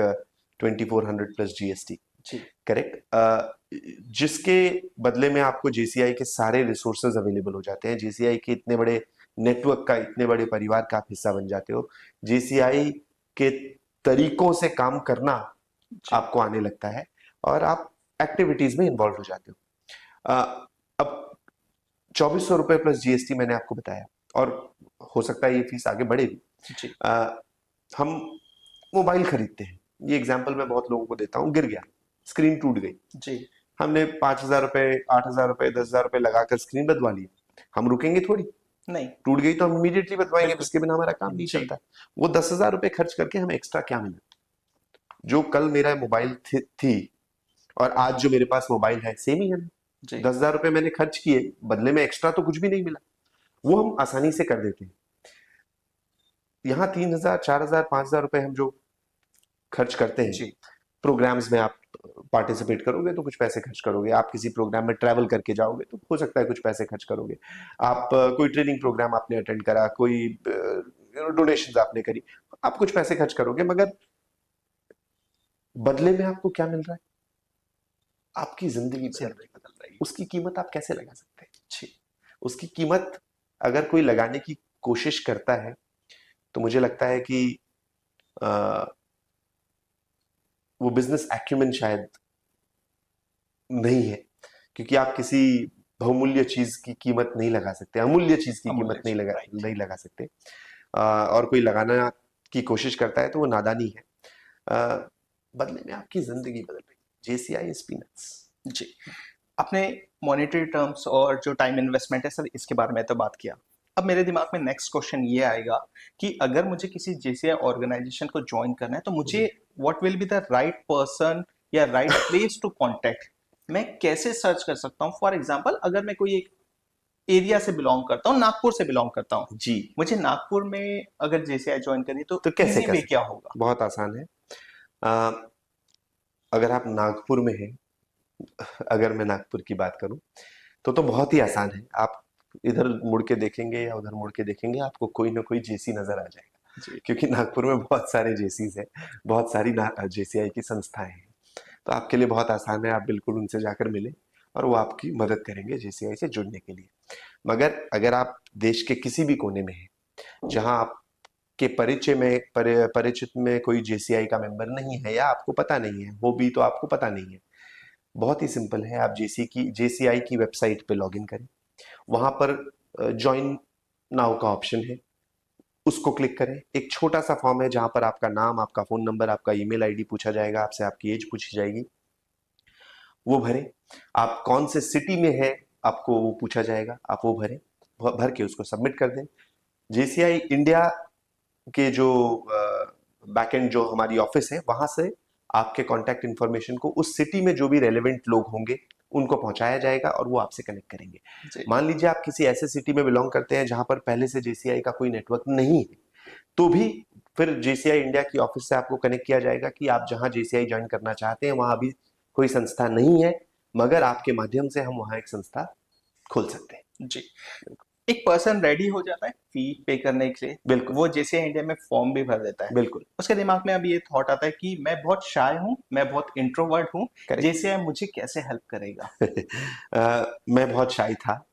2400 प्लस जीएसटी, जी। करेक्ट। जिसके बदले में आपको जेसीआई के सारे रिसोर्सेज अवेलेबल हो जाते हैं, जेसीआई के इतने बड़े नेटवर्क का, इतने बड़े परिवार का आप हिस्सा बन जाते हो, जेसीआई के तरीकों से काम करना आपको आने लगता है और आप एक्टिविटीज में इन्वॉल्व हो जाते हो। अब 2400 रुपए प्लस जीएसटी मैंने आपको बताया, और हो सकता है ये फीस आगे बढ़े भी। जी। हम मोबाइल खरीदते हैं, ये एग्जाम्पल मैं बहुत लोगों को देता हूँ, गिर गया, स्क्रीन टूट गई, जी। हमने 5000 रुपए, 8000 रुपए, 10,000 रुपए लगाकर स्क्रीन बदलवा ली, हम रुकेंगे थोड़ी? नहीं। टूट गई तो हम इमीडिएटली बदलवाएंगे, बिल्कुल। उसके बिना हमारा काम नहीं जी। चलता। वो 10,000 रुपए खर्च करके हमें एक्स्ट्रा क्या मिला? जो कल मेरा मोबाइल थी और आज जो मेरे पास मोबाइल है सेम ही है। जी। 10,000 रुपए मैंने खर्च किए, बदले में एक्स्ट्रा तो कुछ भी नहीं मिला, वो हम आसानी से कर देते हैं। यहाँ 3,000, 4,000, 5,000 रुपए हम जो खर्च करते हैं, जी। प्रोग्राम्स में आप पार्टिसिपेट करोगे तो कुछ पैसे खर्च करोगे, आप किसी प्रोग्राम में ट्रैवल करके जाओगे तो हो सकता है कुछ पैसे खर्च करोगे, आप कोई ट्रेनिंग प्रोग्राम आपने अटेंड करा, कोई डोनेशन आपने करी, आप कुछ पैसे खर्च करोगे, मगर बदले में आपको क्या मिल रहा है? आपकी जिंदगी बदल रही है। उसकी कीमत आप कैसे लगा सकते हैं? जी, उसकी कीमत अगर कोई लगाने की कोशिश करता है तो मुझे लगता है कि वो बिजनेस एक्यूमेन शायद नहीं है, क्योंकि आप किसी बहुमूल्य चीज की कीमत नहीं लगा सकते, अमूल्य चीज की कीमत नहीं लगा सकते, और कोई लगाना की कोशिश करता है तो वो नादानी है। बदले में आपकी जिंदगी बदल रही है। JCI is peanuts. जी। आपने मॉनेटरी टर्म्स और जो टाइम इन्वेस्टमेंट है सर, इसके बारे में तो बात किया। अब मेरे दिमाग में नेक्स्ट क्वेश्चन ये आएगा कि अगर मुझे किसी जेसीआई ऑर्गेनाइजेशन को ज्वाइन करना है तो मुझे what will be the right person या राइट प्लेस टू कांटेक्ट, मैं कैसे सर्च कर सकता हूँ? फॉर एग्जांपल, अगर मैं कोई एक एरिया से बिलोंग करता हूँ, नागपुर से बिलोंग करता हूँ, जी, मुझे नागपुर में अगर जेसीआई ज्वाइन करनी तो कैसे इजी कर वे सकते क्या हैं? होगा? बहुत आसान है। अगर आप नागपुर में हैं, अगर मैं नागपुर की बात करूं तो बहुत ही आसान है। आप इधर मुड़ के देखेंगे या उधर मुड़ के देखेंगे, आपको कोई ना कोई जेसी नजर आ जाएगा, जी। क्योंकि नागपुर में बहुत सारे जेसीज हैं, बहुत सारी जेसीआई की संस्थाएं हैं। तो आपके लिए बहुत आसान है, आप बिल्कुल उनसे जाकर मिलें और वो आपकी मदद करेंगे जेसीआई से जुड़ने के लिए। मगर अगर आप देश के किसी भी कोने में हैं जहां आपके परिचय में परिचित में कोई जेसीआई का मेंबर नहीं है, या आपको पता नहीं है, वो भी तो आपको पता नहीं है, बहुत ही सिंपल है। आप जेसीआई की वेबसाइट पे लॉगिन करें, वहां पर ज्वाइन नाउ का ऑप्शन है, उसको क्लिक करें। एक छोटा सा फॉर्म है जहां पर आपका नाम, आपका फोन नंबर, आपका ईमेल आईडी पूछा जाएगा, आपसे आपकी एज पूछी जाएगी, वो भरें। आप कौन से सिटी में है आपको वो पूछा जाएगा, आप वो भरें, भर के उसको सबमिट कर दें। जेसीआई इंडिया के जो बैकएंड जो हमारी ऑफिस है, वहां से आपके कॉन्टैक्ट इन्फॉर्मेशन को उस सिटी में जो भी रेलेवेंट लोग होंगे उनको पहुंचाया जाएगा और वो आपसे कनेक्ट करेंगे। मान लीजिए आप किसी ऐसे सिटी में बिलोंग करते हैं जहां पर पहले से जेसीआई का कोई नेटवर्क नहीं है, तो भी फिर जेसीआई इंडिया की ऑफिस से आपको कनेक्ट किया जाएगा कि आप जहां जेसीआई ज्वाइन करना चाहते हैं वहां अभी कोई संस्था नहीं है, मगर आपके माध्यम से हम वहां एक संस्था खोल सकते हैं। जी। एक पर्सन रेडी हो जाता है फी पे करने के लिए, बिल्कुल वो जैसे इंडिया में फॉर्म भी भर देता है, बिल्कुल उसके दिमाग में अब ये थॉट आता है कि मैं बहुत शाय हूँ, मैं बहुत इंट्रोवर्ट हूँ, करेक्ट। जैसे मुझे कैसे हेल्प करेगा। मैं बहुत शाई था,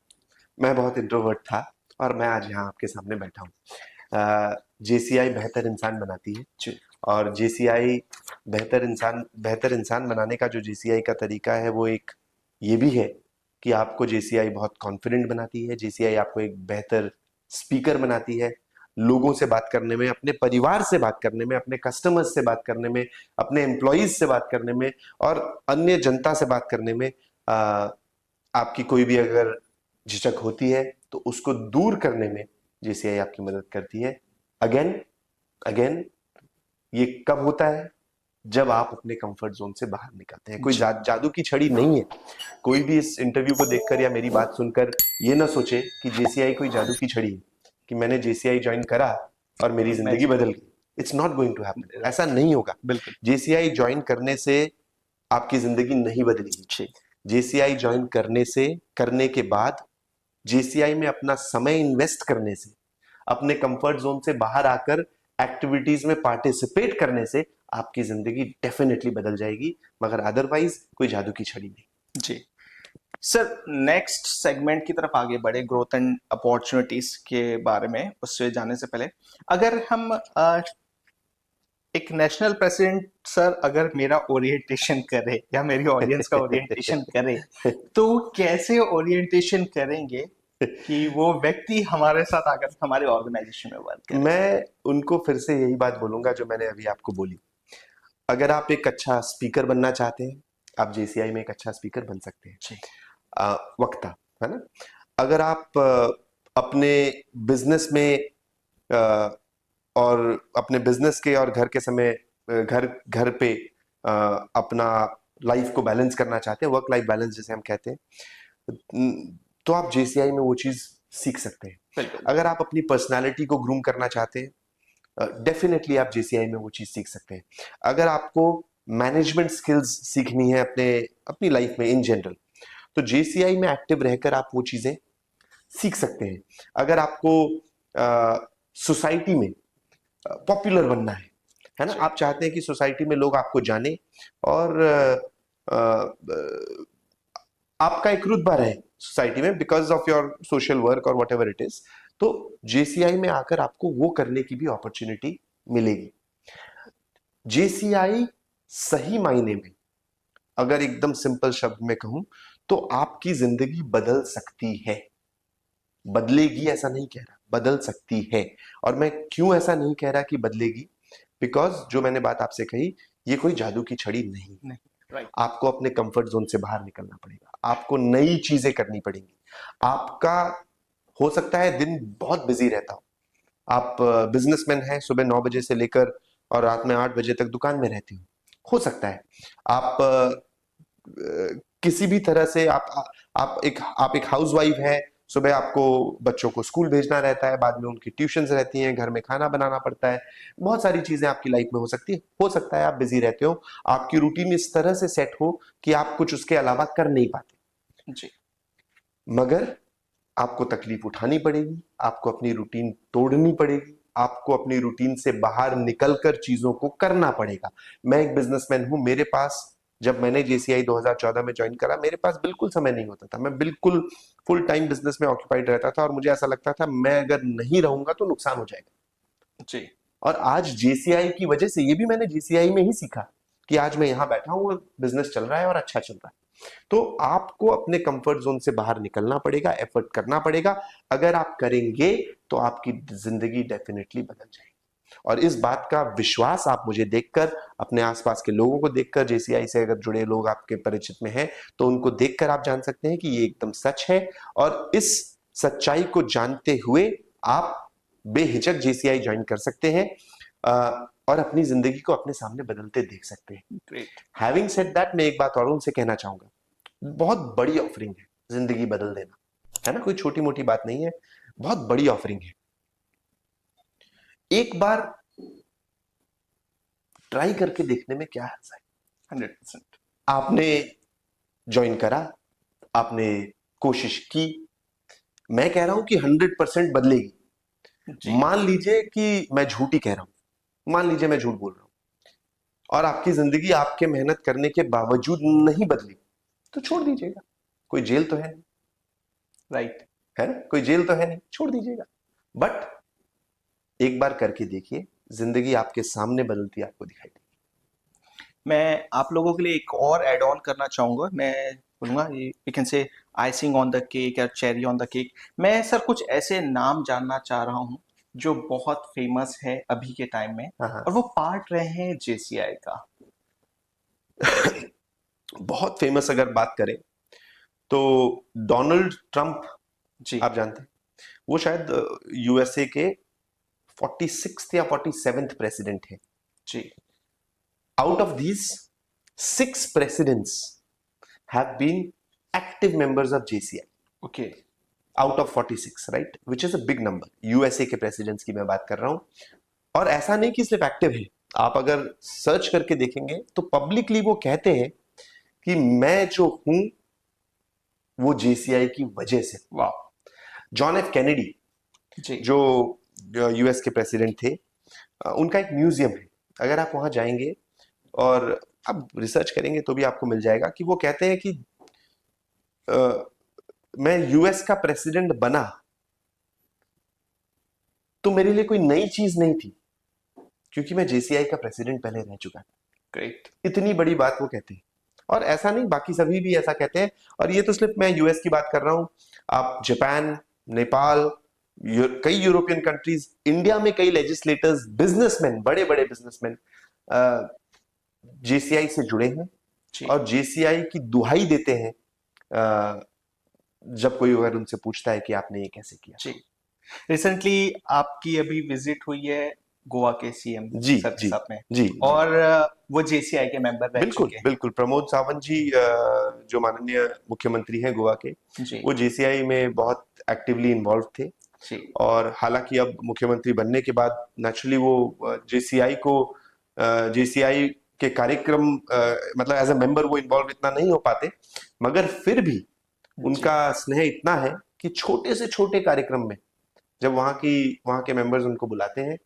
मैं बहुत इंट्रोवर्ट था और मैं आज यहाँ आपके सामने बैठा हूँ। जेसीआई बेहतर इंसान बनाती है जी और जेसीआई बेहतर इंसान बनाने का जो जेसीआई का तरीका है वो एक ये भी है कि आपको जेसीआई बहुत कॉन्फिडेंट बनाती है, जेसीआई आपको एक बेहतर स्पीकर बनाती है, लोगों से बात करने में, अपने परिवार से बात करने में, अपने कस्टमर्स से बात करने में, अपने एम्प्लॉयज से बात करने में और अन्य जनता से बात करने में। आपकी कोई भी अगर झिझक होती है तो उसको दूर करने में जेसीआई आपकी मदद करती है। अगेन अगेन ये कब होता है? जब आप अपने कंफर्ट जोन से बाहर निकलते हैं। कोई जी जादू की छड़ी नहीं है। कोई भी इस इंटरव्यू को देखकर या मेरी बात सुनकर ये ना सोचे कि जेसीआई कोई जादू की छड़ी है, कि मैंने जेसीआई ज्वाइन करा और मेरी जिंदगी बदल गई। It's not going to happen, ऐसा नहीं होगा। बिल्कुल। जेसीआई ज्वाइन करने से आपकी जिंदगी नहीं बदलेगी। जी जेसीआई ज्वाइन करने के बाद जेसीआई में अपना समय इन्वेस्ट करने से, अपने कंफर्ट जोन से बाहर आकर एक्टिविटीज में पार्टिसिपेट करने से आपकी जिंदगी डेफिनेटली बदल जाएगी, मगर अदरवाइज कोई जादू की छड़ी नहीं। जी सर, नेक्स्ट सेगमेंट की तरफ आगे बढ़े, ग्रोथ एंड अपॉर्चुनिटीज के बारे में, उससे जाने से पहले अगर हम एक नेशनल प्रेसिडेंट सर अगर मेरा ओरिएंटेशन करे या मेरी ऑडियंस का ओरिएंटेशन करे, तो कैसे ओरिएंटेशन करेंगे कि वो व्यक्ति हमारे साथ आकर हमारे ऑर्गेनाइजेशन में वर्क करे। मैं उनको फिर से यही बात बोलूंगा जो मैंने अभी आपको बोली। अगर आप एक अच्छा स्पीकर बनना चाहते हैं, आप जेसीआई में एक अच्छा स्पीकर बन सकते हैं। जी वक्ता, है ना? अगर आप अपने बिजनेस में और अपने बिजनेस के और घर के समय घर घर पे अपना लाइफ को बैलेंस करना चाहते हैं, वर्क लाइफ बैलेंस जिसे हम कहते हैं, तो आप जेसीआई में वो चीज सीख सकते हैं। बिल्कुल। अगर आप अपनी पर्सनालिटी को ग्रूम करना चाहते हैं, डेफिनेटली आप जेसीआई में वो चीज सीख सकते हैं। अगर आपको मैनेजमेंट स्किल्स सीखनी है अपने अपनी लाइफ में इन जनरल, तो जेसीआई में एक्टिव रहकर आप वो चीजें सीख सकते हैं। अगर आपको सोसाइटी में पॉपुलर बनना है ना, जी आप चाहते हैं कि सोसाइटी में लोग आपको जाने और आपका एक रुतबा रहे सोसाइटी में because of your social work और वट एवर इट इज, तो जेसीआई में आकर आपको वो करने की भी अपॉर्चुनिटी मिलेगी। जेसीआई सही मायने में अगर एकदम सिंपल शब्द में कहूं तो आपकी जिंदगी बदल सकती है। बदलेगी ऐसा नहीं कह रहा, बदल सकती है। और मैं क्यों ऐसा नहीं कह रहा कि बदलेगी? बिकॉज जो मैंने बात आपसे कही, ये कोई जादू की छड़ी नहीं। नहीं राइट आपको अपने कंफर्ट जोन से बाहर निकलना पड़ेगा, आपको नई चीजें करनी पड़ेंगी। आपका हो सकता है दिन बहुत बिजी रहता हो, आप बिजनेसमैन हैं, सुबह 9 बजे से लेकर और रात में 8 बजे तक दुकान में रहती हो सकता है आप किसी भी तरह से आप एक हाउसवाइफ है, सुबह आपको बच्चों को स्कूल भेजना रहता है, बाद में उनकी ट्यूशंस रहती हैं, घर में खाना बनाना पड़ता है, बहुत सारी चीजें आपकी लाइफ में हो सकती है। हो सकता है आप बिजी रहते हो, आपकी रूटीन इस तरह से सेट हो कि आप कुछ उसके अलावा कर नहीं पाते, जी मगर आपको तकलीफ उठानी पड़ेगी, आपको अपनी रूटीन तोड़नी पड़ेगी, आपको अपनी रूटीन से बाहर निकलकर चीजों को करना पड़ेगा। मैं एक बिजनेसमैन हूं, मेरे पास जब मैंने जेसीआई 2014 में ज्वाइन करा, मेरे पास बिल्कुल समय नहीं होता था, मैं बिल्कुल फुल टाइम बिजनेस में ऑक्यूपाइड रहता था और मुझे ऐसा लगता था मैं अगर नहीं रहूंगा तो नुकसान हो जाएगा। जी और आज जेसीआई की वजह से, ये भी मैंने जेसीआई में ही सीखा कि आज मैं यहां बैठा हूं और बिजनेस चल रहा है और अच्छा चल रहा है। तो आपको अपने कंफर्ट जोन से बाहर निकलना पड़ेगा, एफर्ट करना पड़ेगा। अगर आप करेंगे तो आपकी जिंदगी डेफिनेटली बदल जाएगी। और इस बात का विश्वास आप मुझे देखकर, अपने आसपास के लोगों को देखकर, जेसीआई से अगर जुड़े लोग आपके परिचित में हैं तो उनको देखकर आप जान सकते हैं कि ये एकदम सच है। और इस सच्चाई को जानते हुए आप बेहिचक जेसीआई ज्वाइन कर सकते हैं और अपनी जिंदगी को अपने सामने बदलते देख सकते हैं। ग्रेट हैविंग सेड दैट, मैं एक बात और उनसे कहना चाहूंगा, बहुत बड़ी ऑफरिंग है जिंदगी बदल देना, है ना? कोई छोटी मोटी बात नहीं है, बहुत बड़ी ऑफरिंग है। एक बार ट्राई करके देखने में क्या हर्ज है? 100%। आपने ज्वाइन करा, आपने कोशिश की, मैं कह रहा हूं कि 100% बदलेगी। जी। मान लीजिए कि मैं झूठी कह रहा हूं, मान लीजिए मैं झूठ बोल रहा हूं और आपकी जिंदगी आपके मेहनत करने के बावजूद नहीं बदली, तो छोड़ दीजिएगा। कोई जेल तो है नहीं, राइट। है ना, कोई जेल तो है नहीं, छोड़ दीजिएगा। बट एक बार करके देखिए, जिंदगी आपके सामने बदलती आपको दिखाई देगी। मैं आप लोगों के लिए एक और ऐड ऑन करना चाहूंगा। मैं बोलूंगा ये you can say icing on the cake या चेरी ऑन द केक। मैं सर कुछ ऐसे नाम जानना चाह रहा हूँ जो बहुत फेमस है अभी के टाइम में, हाँ हाँ। और वो पार्ट रहे हैं जेसीआई का। बहुत फेमस अगर बात करें तो डोनाल्ड ट्रंप, जी। आप जानते हैं, वो शायद यूएसए के 46th या 47th प्रेसिडेंट है। जी। Out of these, 6 presidents have been active members of JCI. Okay. Out of 46, right? Which is a big number. USA के प्रेसिडेंट्स की मैं बात कर रहा हूं। और ऐसा नहीं कि सिर्फ एक्टिव है, आप अगर सर्च करके देखेंगे तो पब्लिकली वो कहते हैं कि मैं जो हूं वो जेसीआई की वजह से। वाह। जॉन एफ कैनेडी, जी। जो यूएस के प्रेसिडेंट थे, उनका एक म्यूजियम है। अगर आप वहां जाएंगे और आप रिसर्च करेंगे तो भी आपको मिल जाएगा कि वो कहते हैं कि मैं यूएस का प्रेसिडेंट बना तो मेरे लिए कोई नई चीज नहीं थी, क्योंकि मैं जेसीआई का प्रेसिडेंट पहले रह चुका था। ग्रेट। इतनी बड़ी बात वो कहते हैं। और ऐसा नहीं, बाकी सभी भी ऐसा कहते हैं। और ये तो सिर्फ मैं यूएस की बात कर रहा हूं, आप जापान, नेपाल, कई यूरोपियन कंट्रीज, इंडिया में कई लेजिस्लेटर्स, बिजनेसमैन, बड़े बड़े बिजनेसमैन जेसीआई से जुड़े हैं जी। और जेसीआई की दुहाई देते हैं जब कोई अगर उनसे पूछता है कि आपने ये कैसे किया। जी। रिसेंटली आपकी अभी विजिट हुई है गोवा के सीएम जी सर के जी साथ में, जी जी। और वो जेसीआई के मेंबर रह बिल्कुल चुके हैं। बिल्कुल, प्रमोद सावंत जी, जो माननीय मुख्यमंत्री हैं गोवा के, जी। वो जेसीआई में बहुत एक्टिवली इन्वॉल्व थे। जी। और हालांकि अब मुख्यमंत्री बनने के बाद नेचुरली वो जेसीआई को, जेसीआई के कार्यक्रम, मतलब एज अ मेंबर वो इन्वॉल्व इतना नहीं हो पाते, मगर फिर भी जी। उनका स्नेह इतना है कि छोटे से छोटे कार्यक्रम में जब वहां के मेंबर्स उनको बुलाते हैं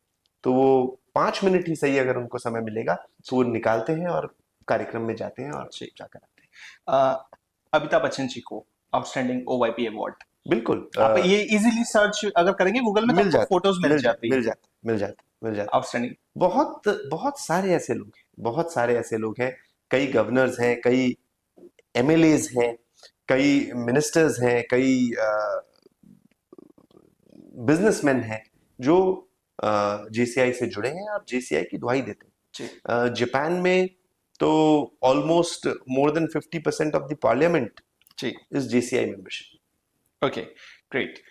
तो वो 5 मिनट ही सही अगर उनको समय मिलेगा तो वो निकालते हैं और कार्यक्रम में जाते हैं और जी। जाकर आते हैं। अ, अमिताभ बच्चन जी को आउटस्टैंडिंग ओवाईपी अवार्ड। बिल्कुल। आप ये इजीली सर्च अगर करेंगे गूगल में तो मिल आपको जाते फोटोज मिल मिल जाते जाती है। मिल जाते मिल जाते मिल जाते। आउटस्टैंडिंग। बहुत बहुत सारे ऐसे लोग हैं, बहुत सारे ऐसे लोग हैं। कई गवर्नर्स हैं, कई एमएलएज हैं, कई मिनिस्टर्स हैं, कई बिजनेसमैन हैं जो जेसीआई से जुड़े हैं और जेसीआई की दुहाई देते जी। हैं। जापान में तो almost more than 50% of the parliament जी। Is JCI membership. Okay. Great.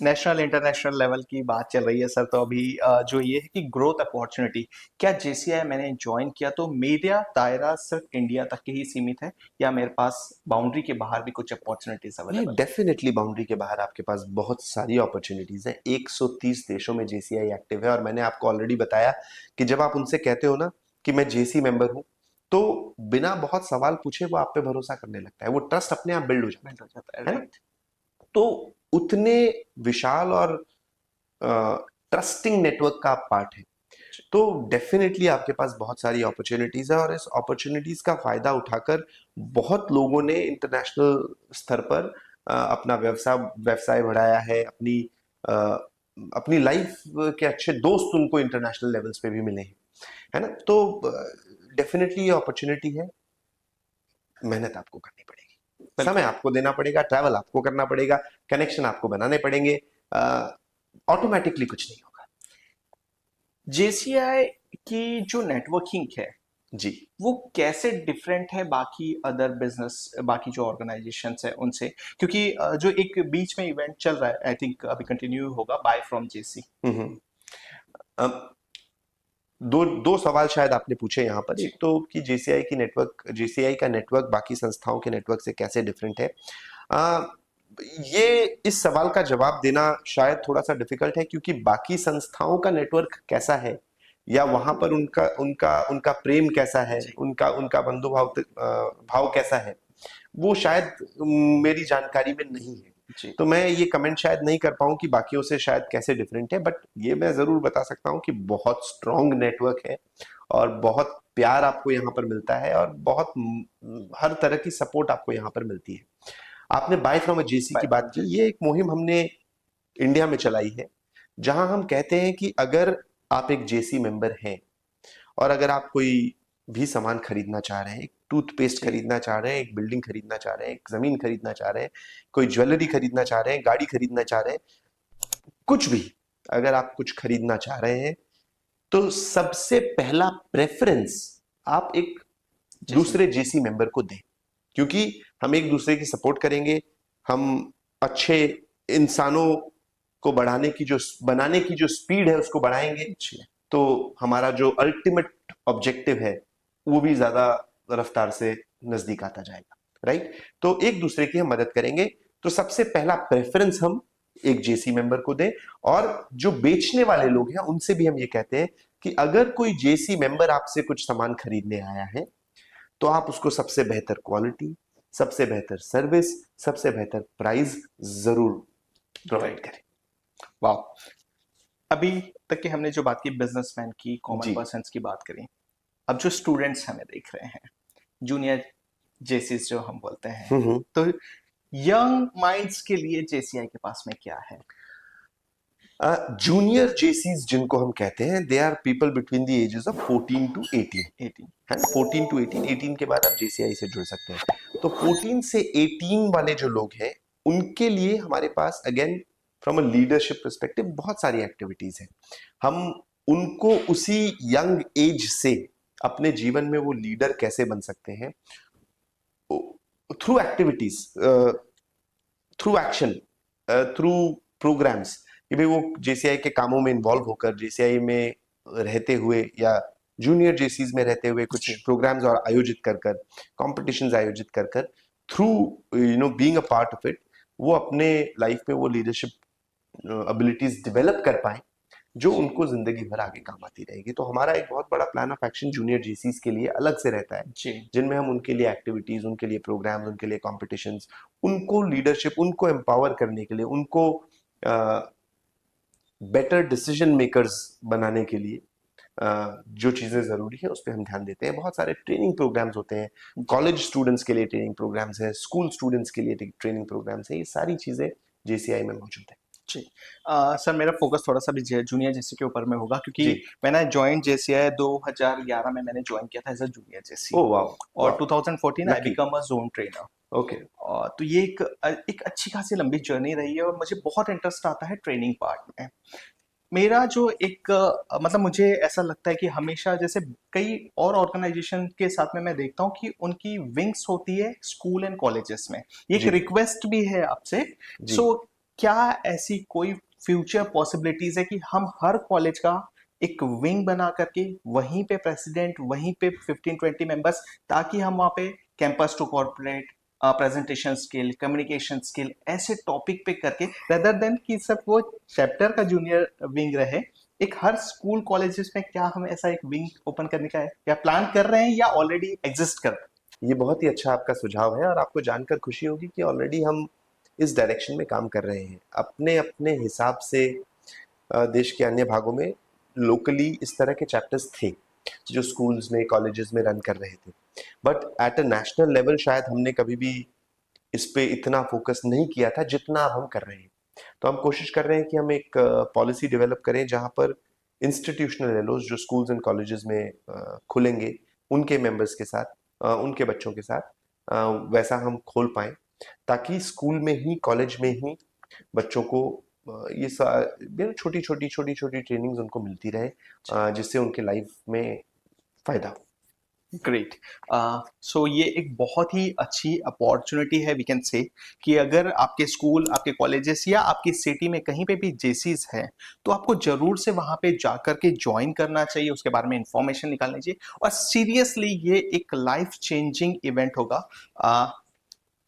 National international level की बात चल रही है सर, तो अभी जो ये है कि ग्रोथ अपॉर्चुनिटी, क्या जेसीआई मैंने ज्वाइन किया तो मेरा दायरा सिर्फ इंडिया तक ही सीमित है, या मेरे पास बाउंड्री के बाहर भी कुछ अपॉर्चुनिटीज नहीं, अवेलेबल है? डेफिनेटली बाउंड्री के बाहर आपके पास बहुत सारी अपॉर्चुनिटीज हैं। 130 देशों में जेसीआई एक्टिव है और मैंने आपको ऑलरेडी बताया कि जब आप उनसे कहते हो ना कि मैं जेसी मेंबर हूं, तो बिना बहुत सवाल पूछे वो आप पे भरोसा करने लगता है, वो ट्रस्ट अपने आप बिल्ड हो जाता मिल जाता है, है ना। राइट। तो उतने विशाल और ट्रस्टिंग नेटवर्क का आप पार्ट है, तो डेफिनेटली आपके पास बहुत सारी अपॉर्चुनिटीज है और इस अपॉर्चुनिटीज का फायदा उठाकर बहुत लोगों ने इंटरनेशनल स्तर पर अपना व्यवसाय व्यवसाय बढ़ाया है। अ, अपनी लाइफ के अच्छे दोस्त उनको इंटरनेशनल लेवल्स पे भी मिले हैं, है ना। तो डेफिनेटली ये अपॉर्चुनिटी है। मेहनत आपको करनी पड़ेगी, समय बिल्कुल। आपको देना पड़ेगा, ट्रैवल आपको करना पड़ेगा, कनेक्शन आपको बनाने पड़ेंगे। ऑटोमेटिकली कुछ नहीं होगा। जेसीआई की जो नेटवर्किंग है जी। वो कैसे डिफरेंट है बाकी अदर बिजनेस, बाकी जो ऑर्गेनाइजेशंस है उनसे? क्योंकि जो एक बीच में इवेंट चल रहा है, आई थिंक अभी कंटिन्यू होगा, बाय फ्रॉम जेसी। हम्म। अब दो दो सवाल शायद आपने पूछे यहाँ पर। जी। एक तो कि जेसीआई का नेटवर्क बाकी संस्थाओं के नेटवर्क से कैसे डिफरेंट है। आ, ये इस सवाल का जवाब देना शायद थोड़ा सा डिफिकल्ट है, क्योंकि बाकी संस्थाओं का नेटवर्क कैसा है या वहां पर उनका उनका उनका प्रेम कैसा है, जी। उनका उनका बंधुभाव भाव कैसा है, वो शायद मेरी जानकारी में नहीं है। जी। तो मैं ये कमेंट शायद नहीं कर पाऊँ कि बाकियों से शायद कैसे डिफरेंट है, बट ये मैं ज़रूर बता सकता हूँ कि बहुत स्ट्रॉन्ग नेटवर्क है और बहुत प्यार आपको यहाँ पर मिलता है और बहुत हर तरह की सपोर्ट आपको यहाँ पर मिलती है। आपने बाय फ्रॉम अ जेसी की बात की, ये एक मुहिम हमने इंडिया में चलाई है, जहां हम कहते हैं कि अगर आप एक जेसी मेंबर हैं और अगर आप कोई भी सामान खरीदना चाह रहे हैं, एक टूथपेस्ट खरीदना चाह रहे हैं, एक बिल्डिंग खरीदना चाह रहे हैं, एक जमीन खरीदना चाह रहे हैं, कोई ज्वेलरी खरीदना चाह रहे हैं, गाड़ी खरीदना चाह रहे हैं, कुछ भी अगर आप कुछ खरीदना चाह रहे हैं, तो सबसे पहला प्रेफरेंस आप एक दूसरे जेसी मेंबर को दें, क्योंकि हम एक दूसरे की सपोर्ट करेंगे, हम अच्छे इंसानों को बनाने की जो स्पीड है उसको बढ़ाएंगे, तो हमारा जो अल्टीमेट ऑब्जेक्टिव है वो भी ज्यादा रफ्तार से नजदीक आता जाएगा, राइट। तो एक दूसरे की हम मदद करेंगे, तो सबसे पहला प्रेफरेंस हम एक जेसी मेंबर को दें। और जो बेचने वाले लोग हैं उनसे भी हम ये कहते हैं कि अगर कोई जेसी मेंबर आपसे कुछ सामान खरीदने आया है, तो आप उसको सबसे बेहतर क्वालिटी, सबसे बेहतर सर्विस, सबसे बेहतर प्राइस जरूर प्रोवाइड करें। वाह। अभी तक की हमने जो बात की बिजनेसमैन की, कॉमन जी। पर्सन्स की बात करी, अब जो स्टूडेंट्स हमें देख रहे हैं, जूनियर जेसीस जो हम बोलते हैं, हम्म। तो यंग माइंड्स के लिए जेसीआई के पास में क्या है? जूनियर जेसीज जिनको हम कहते हैं, they are people between the ages of 14 to 18, 18। है ना, 14 टू 18, 18 के बाद आप जेसीआई से जुड़ सकते हैं। तो 14 से 18 वाले जो लोग हैं, उनके लिए हमारे पास again from a leadership perspective बहुत सारी एक्टिविटीज हैं। हम उनको उसी यंग एज से अपने जीवन में वो लीडर कैसे बन सकते हैं, through activities, through action, through programmes, कि भाई वो जेसीआई के कामों में इन्वॉल्व होकर, जेसीआई में रहते हुए या जूनियर जेसीज में रहते हुए कुछ प्रोग्राम्स और आयोजित कर कर, कॉम्पिटिशन्स आयोजित कर कर, through being a part of it, वो अपने लाइफ में वो लीडरशिप एबिलिटीज डेवलप कर पाए जो उनको जिंदगी भर आगे काम आती रहेगी। तो हमारा एक बहुत बड़ा plan of action junior GCs के लिए अलग से रहता है, जी। जिनमें हम उनके लिए एक्टिविटीज, उनके लिए प्रोग्राम्स, उनके लिए कॉम्पिटिशन्स, उनको लीडरशिप, उनको एम्पावर करने के लिए, उनको बेटर डिसीजन मेकर्स बनाने के लिए जो चीजें जरूरी है उस पर हम ध्यान देते हैं। बहुत सारे ट्रेनिंग प्रोग्राम्स होते हैं, कॉलेज स्टूडेंट्स के लिए ट्रेनिंग प्रोग्राम्स हैं, स्कूल स्टूडेंट्स के लिए ट्रेनिंग प्रोग्राम्स हैं, ये सारी चीजें जेसीआई में मौजूद है। जी। सर, मेरा फोकस थोड़ा सा भी जूनियर जेसी के ऊपर में होगा, क्योंकि जी। मैंने ज्वाइन जेसीआई 2011 में मैंने ज्वाइन किया था as a junior JC, oh wow, और 2014 I lucky. Become a zone trainer. Okay. तो ये एक अच्छी खासी लंबी जर्नी रही है, और मुझे बहुत इंटरेस्ट आता है ट्रेनिंग पार्ट में। मेरा जो एक मतलब मुझे ऐसा लगता है कि हमेशा जैसे कई और ऑर्गेनाइजेशन के साथ में मैं देखता हूँ कि उनकी विंग्स होती है स्कूल एंड कॉलेजेस में। ये एक जी। रिक्वेस्ट भी है आपसे। जी। सो क्या ऐसी कोई फ्यूचर पॉसिबिलिटीज है कि हम हर कॉलेज का एक विंग बना करके वहीं पे प्रेसिडेंट, वहीं पे 15-20 मेंबर्स, ताकि हम वहाँ पे campus to corporate, presentation skill, communication skill, ऐसे टॉपिक पे करके, रेदर देन कि सब वो चैप्टर का जूनियर विंग रहे, एक हर स्कूल कॉलेजेस में क्या हम ऐसा एक विंग ओपन करने का है, या प्लान कर रहे हैं, या ऑलरेडी एग्जिस्ट कर रहा है? ये बहुत ही अच्छा आपका सुझाव है और आपको जानकर खुशी होगी कि ऑलरेडी हम इस डायरेक्शन में काम कर रहे हैं अपने अपने हिसाब से। देश के अन्य भागों में लोकली इस तरह के चैप्टर्स थे जो स्कूल्स में, कॉलेजेस में रन कर रहे थे, but at a national level शायद हमने कभी भी इस पे इतना फोकस नहीं किया था जितना अब हम कर रहे हैं। तो हम कोशिश कर रहे हैं कि हम एक पॉलिसी डेवलप करें जहां पर इंस्टीट्यूशनल एलोज जो स्कूल्स एंड कॉलेजेस में खुलेंगे, उनके मेंबर्स के साथ, उनके बच्चों के साथ वैसा हम खोल पाएं, ताकि स्कूल में ही, कॉलेज में ही बच्चों को ये छोटी छोटी ट्रेनिंग्स उनको मिलती रहे, जिससे उनके लाइफ में फायदा हो। ग्रेट। सो ये एक बहुत ही अच्छी अपॉर्चुनिटी है, वी कैन से, कि अगर आपके स्कूल, आपके कॉलेजेस या आपकी सिटी में कहीं पे भी जेसीस हैं, तो आपको जरूर से वहां पे जाकर के ज्वाइन करना चाहिए, उसके बारे में इंफॉर्मेशन निकालनी चाहिए, और सीरियसली ये एक लाइफ चेंजिंग इवेंट होगा।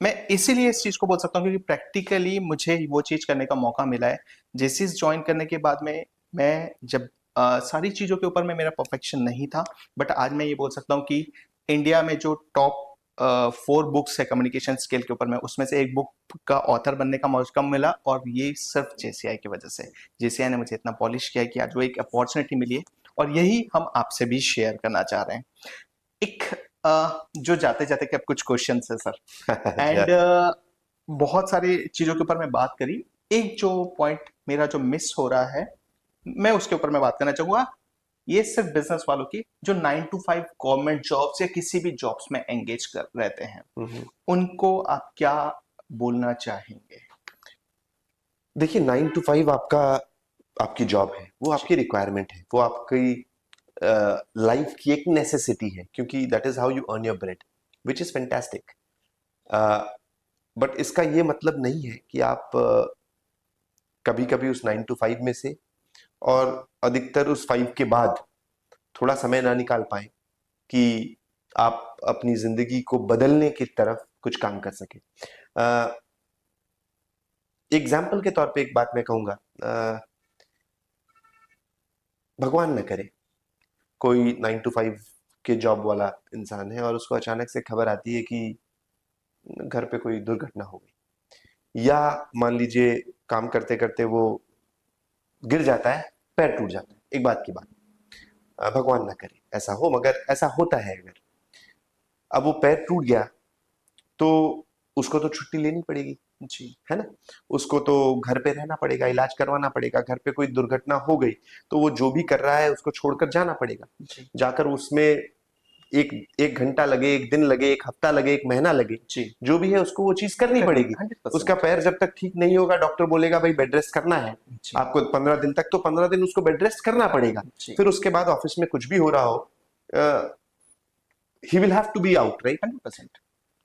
मैं इसीलिए इस चीज को बोल सकता हूँ क्योंकि प्रैक्टिकली मुझे वो चीज करने का मौका मिला है। जेसीस ज्वाइन करने के बाद में मैं जब सारी चीजों के ऊपर में मेरा परफेक्शन नहीं था, बट आज मैं ये बोल सकता हूँ कि इंडिया में जो टॉप 4 बुक्स है कम्युनिकेशन स्किल के ऊपर में, उसमें से एक बुक का ऑथर बनने का मौका मिला, और ये सिर्फ जेसीआई की वजह से। जेसीआई ने मुझे इतना पॉलिश किया कि आज वो एक अपॉर्चुनिटी मिली है, और यही हम आपसे भी शेयर करना चाह रहे हैं। एक जो जाते जाते के अब कुछ क्वेश्चन है सर, एंड बहुत सारी चीजों के ऊपर मैं बात करी, एक जो पॉइंट मेरा जो मिस हो रहा है, मैं उसके ऊपर मैं बात करना चाहूंगा। ये सिर्फ बिजनेस वालों की जो 9 to 5 गवर्नमेंट जॉब्स या किसी भी जॉब्स में एंगेज कर रहते हैं, उनको आप क्या बोलना चाहेंगे? देखिए 9 to 5 आपका आपकी जॉब है, वो आपकी रिक्वायरमेंट है, वो आपकी लाइफ की एक नेसेसिटी है, क्योंकि that is how you earn your bread, which is fantastic. But इसका ये मतलब नहीं है कि आप कभी कभी उस 9 to 5 में से, और अधिकतर उस 5 के बाद थोड़ा समय ना निकाल पाए कि आप अपनी जिंदगी को बदलने की तरफ कुछ काम कर सके। एग्जाम्पल के तौर पे एक बात मैं कहूंगा, भगवान न करे कोई 9 to 5 के जॉब वाला इंसान है और उसको अचानक से खबर आती है कि घर पे कोई दुर्घटना हो गई, या मान लीजिए काम करते करते वो गिर जाता है, पैर टूट जाता है, एक बात की बात, भगवान ना करे ऐसा हो, मगर ऐसा होता है। अगर अब वो पैर टूट गया तो उसको तो छुट्टी लेनी पड़ेगी जी है ना, उसको तो घर पे रहना पड़ेगा, इलाज करवाना पड़ेगा। घर पे कोई दुर्घटना हो गई तो वो जो भी कर रहा है उसको छोड़कर जाना पड़ेगा। जी जाकर उसमें एक एक घंटा लगे, एक दिन लगे, एक हफ्ता लगे, एक महीना लगे, जी जो भी है उसको वो चीज करनी पड़ेगी। 100%। उसका पैर जब तक ठीक नहीं होगा, डॉक्टर बोलेगा भाई बेड रेस्ट करना है जी आपको 15 दिन तक, तो 15 दिन उसको बेड रेस्ट करना पड़ेगा। जी फिर उसके बाद ऑफिस में कुछ भी हो रहा हो, he will have to be out, right. 100%।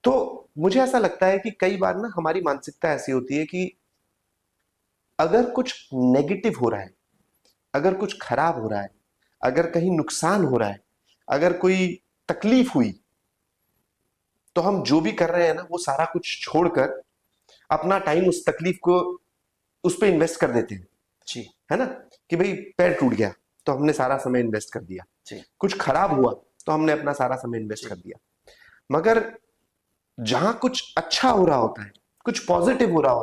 तो मुझे ऐसा लगता है कि कई बार ना हमारी मानसिकता ऐसी होती है कि अगर कुछ नेगेटिव हो रहा है, अगर कुछ खराब हो रहा है, अगर कहीं नुकसान हो रहा है, अगर कोई तकलीफ हुई, तो हम जो भी कर रहे हैं ना वो सारा कुछ छोड़कर अपना टाइम उस तकलीफ को उस पर इन्वेस्ट कर देते हैं, जी है ना। कि भाई पैर टूट गया तो हमने सारा समय इन्वेस्ट कर दिया, जी कुछ खराब हुआ तो हमने अपना सारा समय इन्वेस्ट जी कर दिया। मगर जहां कुछ अच्छा हो रहा होता है, कुछ पॉजिटिव हो रहा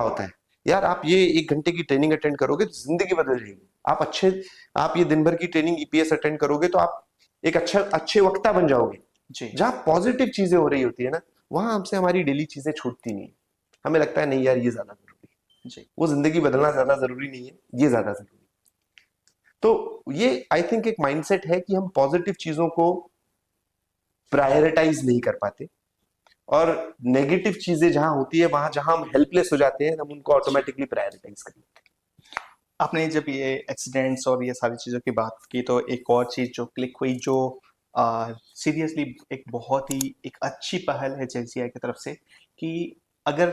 होता है, यार आप ये 1 घंटे की ट्रेनिंग अटेंड करोगे तो जिंदगी बदल जाएगी। आप ये दिन भर की ट्रेनिंग ईपीएस अटेंड करोगे तो आप एक अच्छे वक्ता बन जाओगे। जी जहां पॉजिटिव चीजें हो रही होती है ना, वहां हमसे हमारी डेली चीजें छूटती नहीं। हमें लगता है नहीं यार ये ज्यादा जरूरी है, जी वो जिंदगी बदलना ज्यादा जरूरी नहीं है, ये ज्यादा जरूरी है। तो ये आई थिंक एक माइंडसेट है कि हम पॉजिटिव चीजों को प्रायोरिटाइज नहीं कर पाते, और नेगेटिव चीजें जहां होती है, वहां जहां हम हेल्पलेस हो जाते हैं, हम उनको ऑटोमेटिकली प्रायोरिटाइज कर लेते आपने जब ये एक्सीडेंट्स और ये सारी चीज़ों की बात की, तो एक और चीज़ जो क्लिक हुई, जो सीरियसली एक बहुत ही एक अच्छी पहल है जेसीआई की तरफ से, कि अगर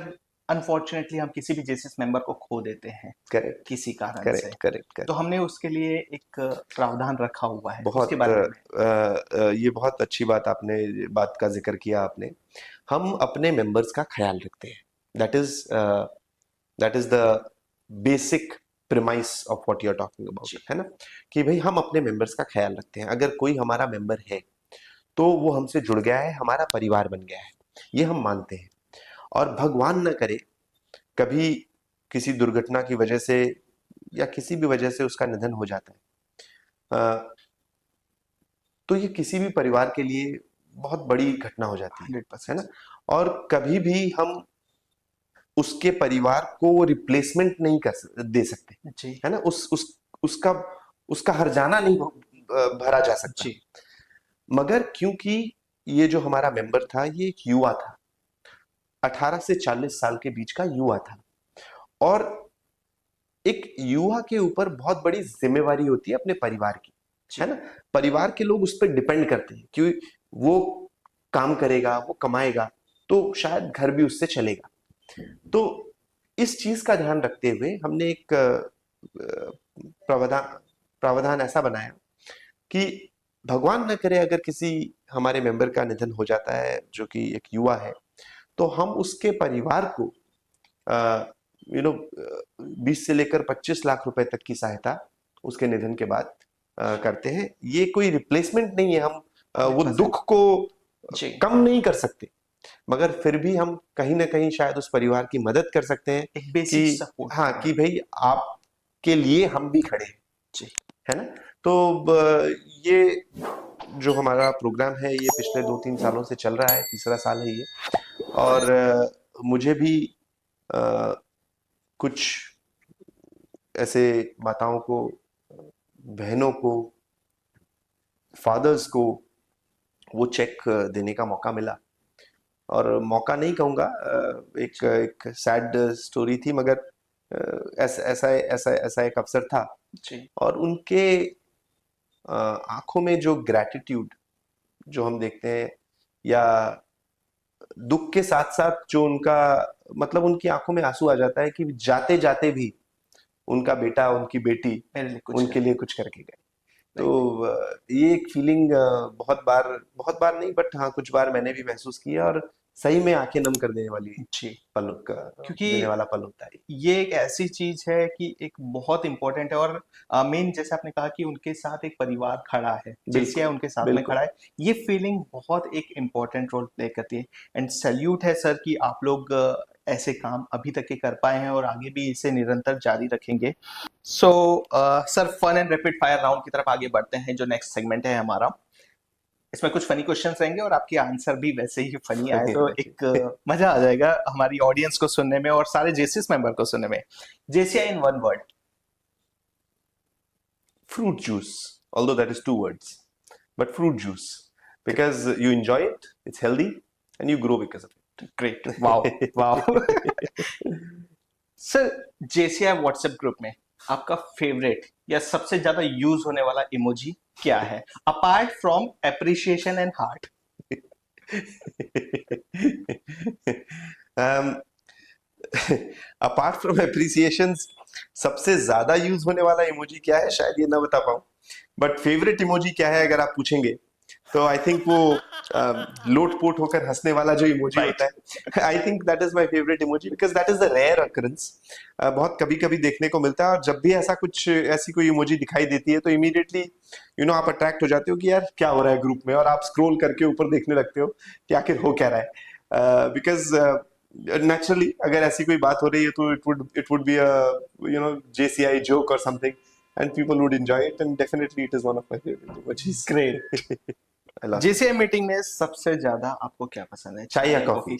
अनफॉर्चुनेटली हम किसी भी जेसीएस मेंबर को खो देते हैं हैं। करेक्ट किसी कारण से, करेक्ट करेक्ट तो करेक्ट। हमने उसके लिए एक प्रावधान रखा हुआ है, उसके बहुत बारे में। ये बहुत अच्छी बात का जिक्र किया आपने। हम अपने मेंबर्स का ख्याल रखते हैं, that is the basic premise of what you are talking about, जी है ना। कि भाई हम अपने मेंबर्स का ख्याल रखते हैं। अगर कोई हमारा मेंबर है तो वो हमसे जुड़ गया है, हमारा परिवार बन गया है, ये हम मानते हैं। और भगवान न करे कभी किसी दुर्घटना की वजह से या किसी भी वजह से उसका निधन हो जाता है, तो ये किसी भी परिवार के लिए बहुत बड़ी घटना हो जाती है 100%। ना। और कभी भी हम उसके परिवार को रिप्लेसमेंट नहीं दे सकते, जी है ना। उसका उसका हर्जाना नहीं भरा जा सकता। जी मगर क्योंकि ये जो हमारा मेंबर था ये एक युवा था, 18 से 40 साल के बीच का युवा था, और एक युवा के ऊपर बहुत बड़ी जिम्मेवारी होती है अपने परिवार की, है ना। परिवार के लोग उस पर डिपेंड करते हैं कि वो काम करेगा, वो कमाएगा, तो शायद घर भी उससे चलेगा। तो इस चीज का ध्यान रखते हुए हमने एक प्रावधान प्रावधान ऐसा बनाया कि भगवान न करे अगर किसी हमारे मेंबर का निधन हो जाता है जो कि एक युवा है, तो हम उसके परिवार को 20 से लेकर 25 लाख रुपए तक की सहायता उसके निधन के बाद करते हैं। ये कोई रिप्लेसमेंट नहीं है, हम वो 100%। दुख को जी। कम नहीं कर सकते, मगर फिर भी हम कहीं ना कहीं शायद उस परिवार की मदद कर सकते हैं एक बेसिक कि सपोर्ट। हाँ, कि भाई आपके लिए हम भी खड़े हैं, जी। है ना। तो ये जो हमारा प्रोग्राम है ये पिछले 2-3 सालों से चल रहा है, तीसरा साल है ये। और मुझे भी अ, कुछ ऐसे माताओं को, बहनों को, फादर्स को वो चेक देने का मौका मिला। और मौका नहीं कहूँगा, एक एक सैड स्टोरी थी, मगर ऐसा एक अवसर था। जी। और उनके आंखों में जो ग्रैटिट्यूड जो हम देखते हैं, या दुख के साथ साथ जो उनका, मतलब उनकी आंखों में आंसू आ जाता है कि जाते जाते भी उनका बेटा, उनकी बेटी मेरे लिए कुछ उनके कर। लिए कुछ करके गए। तो राइट। ये एक फीलिंग बहुत बार नहीं, बट हाँ कुछ बार मैंने भी महसूस की है, और सही में आंखें नम कर देने वाली जी। पल का क्योंकि देने वाला पल होता है। ये एक ऐसी चीज है कि एक बहुत इंपॉर्टेंट है, और मेन जैसे आपने कहा कि उनके साथ एक परिवार खड़ा है, जेसीआई बिल्कुल, उनके साथ में बिल्कुल। खड़ा है। ये फीलिंग बहुत एक इम्पोर्टेंट रोल प्ले करती है। एंड सैल्यूट है सर कि आप लोग ऐसे काम अभी तक के कर पाए हैं और आगे भी इसे निरंतर जारी रखेंगे। So sir, fun and rapid fire round की तरफ आगे बढ़ते हैं, जो नेक्स्ट सेगमेंट है हमारा। इसमें कुछ फनी क्वेश्चंस रहेंगे और आपके आंसर भी वैसे ही फनी आए तो एक मजा आ जाएगा हमारी ऑडियंस को सुनने में और सारे जेसीएस मेंबर को सुनने में। JCI in one word. Fruit juice, although that is 2 words, but fruit juice, because you enjoy it, it's healthy, and you grow because of great, wow wow. it. Sir, JCI WhatsApp group में आपका favourite या सबसे ज्यादा use होने वाला emoji क्या है, apart from appreciation and heart? um, apart from appreciations, सबसे ज्यादा यूज होने वाला इमोजी क्या है शायद ये ना बता पाऊं, बट फेवरेट इमोजी क्या है अगर आप पूछेंगे, तो आई थिंक वो लोट पोट होकर हंसने वाला जो इमोजी राइट। होता है, I think that is my favourite emoji, because that is the rare occurrence. बहुत कभी कभी देखने को मिलता है, और जब भी ऐसी कोई इमोजी दिखाई देती है तो इमीडिएटली आप अट्रैक्ट हो जाते हो कि यार क्या हो रहा है ग्रुप में, और आप स्क्रॉल करके ऊपर देखने लगते हो कि आखिर हो क्या रहा है। बिकॉज नेचुरली अगर ऐसी कोई बात हो रही है तो it would be a JCI joke or something, and people would enjoy it, and definitely it is one of my favorite emojis. Great. I love it. JCI meeting में सबसे ज्यादा आपको क्या पसंद है, चाय या कॉफी?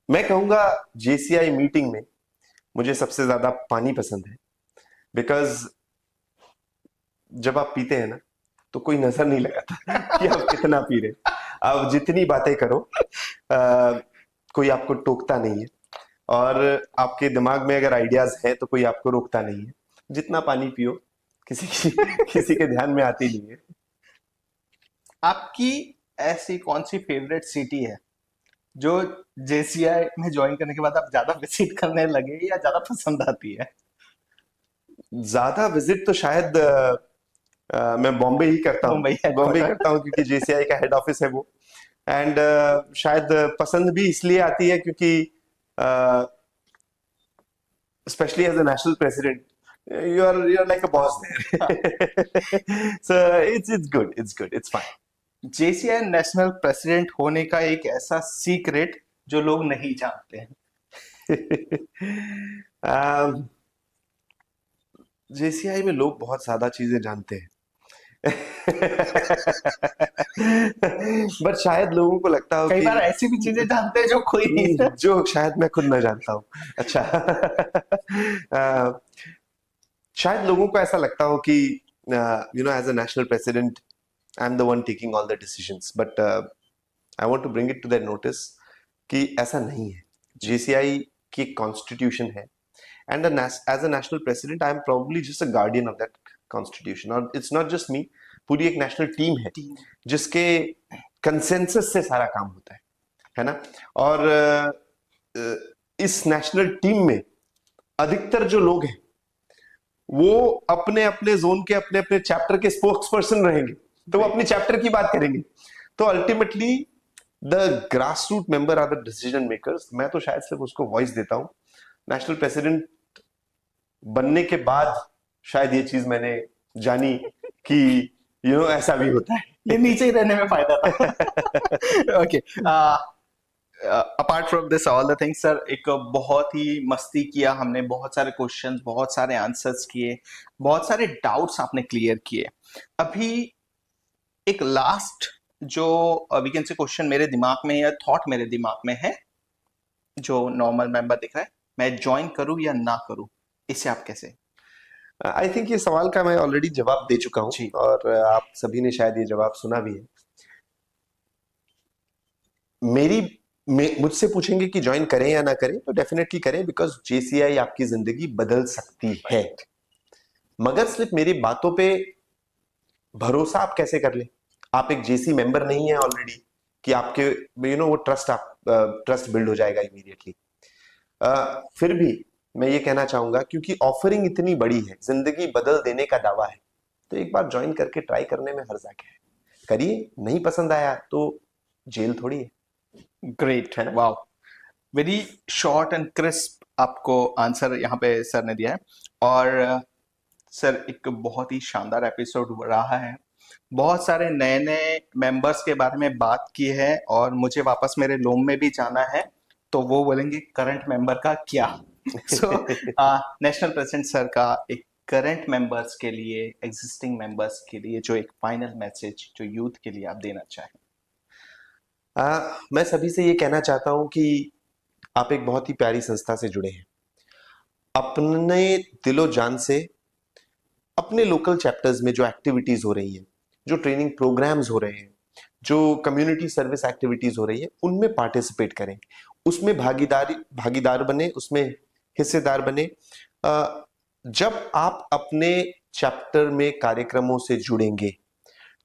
मैं कहूंगा JCI मीटिंग में मुझे सबसे ज्यादा पानी पसंद है, बिकॉज जब आप पीते हैं ना तो कोई नजर नहीं लगाता कि आप कितना पी रहे हैं। आप जितनी बातें करो, कोई आपको टोकता नहीं है, और आपके दिमाग में अगर आइडियाज हैं तो कोई आपको रोकता नहीं है। जितना पानी पियो, किसी के ध्यान में आती नहीं है। आपकी ऐसी कौन सी फेवरेट सिटी है जो जेसीआई में ज्वाइन करने के बाद आप ज्यादा विजिट करने लगे या ज्यादा पसंद आती है? ज्यादा विजिट तो शायद मैं बॉम्बे ही करता हूँ। मुंबई बॉम्बे ही हेडक्वार्टर। करता हूँ क्योंकि JCI का हेड ऑफिस है वो। एंड शायद पसंद भी इसलिए आती है क्योंकि specially as a national president, you're like a boss there. So it's fine. JCI national president होने का एक ऐसा सीक्रेट जो लोग नहीं जानते हैं। JCI में लोग बहुत ज्यादा चीजें जानते हैं। बट शायद लोगों को लगता हो कई कि बार ऐसी भी चीजें जानते हैं जो कोई नहीं। जो शायद मैं खुद ना जानता हूँ। अच्छा। शायद लोगों को ऐसा लगता हो कि as a national president I am the one taking all the decisions, but I want to bring it to their notice कि ऐसा नहीं है। JCI की कॉन्स्टिट्यूशन है, and as a national president I am probably just a guardian of that constitution, और it's not just me, पूरी एक national team है जिसके कंसेंसस से सारा काम होता है ना। और इस नेशनल टीम में अधिकतर जो लोग हैं वो अपने अपने जोन के अपने अपने चैप्टर के स्पोक्स पर्सन रहेंगे, तो वो अपने चैप्टर की बात करेंगे। तो ultimately the grass root member are the decision makers. मैं तो शायद सिर्फ उसको वॉइस देता हूँ। नेशनल प्रेसिडेंट बनने के बाद शायद ये चीज मैंने जानी कि ऐसा भी होता है। ये नीचे ही रहने में फायदा था। Okay, apart from this all the things sir, एक बहुत ही मस्ती किया हमने, बहुत सारे क्वेश्चंस, बहुत सारे आंसर्स किए, बहुत सारे डाउट्स आपने क्लियर किए। अभी एक लास्ट जो वी कैन से क्वेश्चन मेरे दिमाग में या थॉट मेरे दिमाग में है, जो नॉर्मल मेंबर दिख रहा है, मैं ज्वाइन करूं या ना करूं, इसे आप कैसे? आई थिंक ये सवाल का मैं ऑलरेडी जवाब दे चुका हूँ, जी। और आप सभी ने शायद ये जवाब सुना भी है। मुझसे पूछेंगे कि ज्वाइन करें या ना करें, तो डेफिनेटली करें, बिकॉज जेसीआई आपकी जिंदगी बदल सकती है। मगर सिर्फ मेरी बातों पे भरोसा आप कैसे कर ले? आप एक जेसी मेंबर नहीं है ऑलरेडी कि आपके वो ट्रस्ट बिल्ड हो जाएगा इमीडिएटली। फिर भी मैं ये कहना चाहूंगा, क्योंकि ऑफरिंग इतनी बड़ी है, जिंदगी बदल देने का दावा है, तो एक बार ज्वाइन करके ट्राई करने में हर्जा क्या है? करिए, नहीं पसंद आया तो जेल थोड़ी है। ग्रेट, है ना? Wow, very short and crisp आपको आंसर यहाँ पे सर ने दिया है। और सर, एक बहुत ही शानदार एपिसोड रहा है, बहुत सारे नए नए मेंबर्स के बारे में बात की है, और मुझे वापस मेरे लोम में भी जाना है, तो वो बोलेंगे करंट मेंबर का क्या। सो नेशनल प्रेसिडेंट सर का एक करंट मेंबर्स के लिए, एग्जिस्टिंग मेंबर्स के लिए जो एक फाइनल मैसेज जो यूथ के लिए आप देना चाहें। मैं सभी से ये कहना चाहता हूं कि आप एक बहुत ही प्यारी संस्था से जुड़े हैं। अपने दिलो जान से अपने लोकल चैप्टर्स में जो एक्टिविटीज हो रही हैं, जो ट्रेनिंग प्रोग्राम्स हो रहे हैं, जो कम्युनिटी सर्विस एक्टिविटीज हो रही है, उनमें पार्टिसिपेट करें, उसमें भागीदार बने, उसमें हिस्सेदार बने। जब आप अपने चैप्टर में कार्यक्रमों से जुड़ेंगे,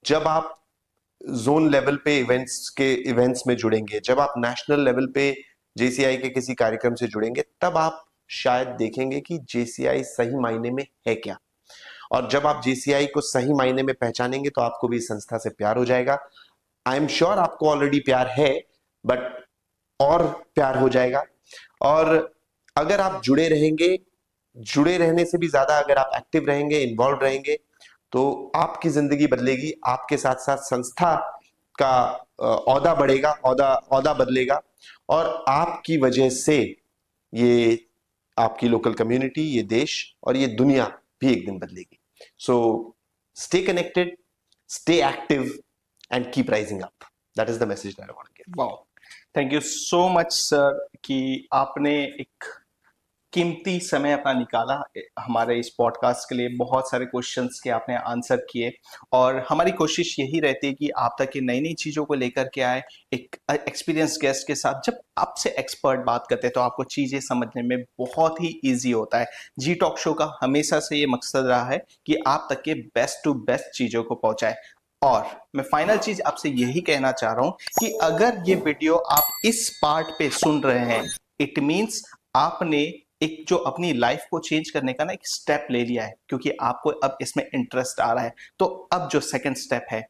जब आप जोन लेवल पे इवेंट्स में जुड़ेंगे, जब आप नेशनल लेवल पे जेसीआई के किसी कार्यक्रम से जुड़ेंगे, तब आप शायद देखेंगे कि जेसीआई सही मायने में है क्या। और जब आप जेसीआई को सही मायने में पहचानेंगे, तो आपको भी इस संस्था से प्यार हो जाएगा। आई एम श्योर आपको ऑलरेडी प्यार है, बट और प्यार हो जाएगा। और अगर आप जुड़े रहेंगे, जुड़े रहने से भी ज्यादा अगर आप एक्टिव रहेंगे, इन्वॉल्व रहेंगे, तो आपकी जिंदगी बदलेगी। आपके साथ साथ संस्था का औदा बढ़ेगा, औदा बदलेगा, और आपकी वजह से ये आपकी लोकल कम्युनिटी, ये देश और ये दुनिया भी एक दिन बदलेगी। So stay connected, stay active and keep rising up. That is the message that I want to give. Wow, thank you so much sir कि आपने एक कीमती समय अपना निकाला हमारे इस पॉडकास्ट के लिए, बहुत सारे क्वेश्चंस के आपने आंसर किए, और हमारी कोशिश यही रहती है कि आप तक ये नई नई चीज़ों को लेकर के आए एक एक्सपीरियंस गेस्ट के साथ। जब आपसे एक्सपर्ट बात करते हैं तो आपको चीज़ें समझने में बहुत ही ईजी होता है। जी टॉक शो का हमेशा से ये मकसद रहा है कि आप तक के बेस्ट टू बेस्ट चीज़ों को पहुंचाए। और मैं फाइनल चीज आपसे यही कहना चाह रहा हूं कि अगर ये वीडियो आप इस पार्ट पे सुन रहे हैं, इट मींस आपने एक जो अपनी लाइफ को चेंज करने का ना एक स्टेप ले लिया है, क्योंकि आपको अब इसमें इंटरेस्ट आ रहा है। तो अब जो सेकंड स्टेप है,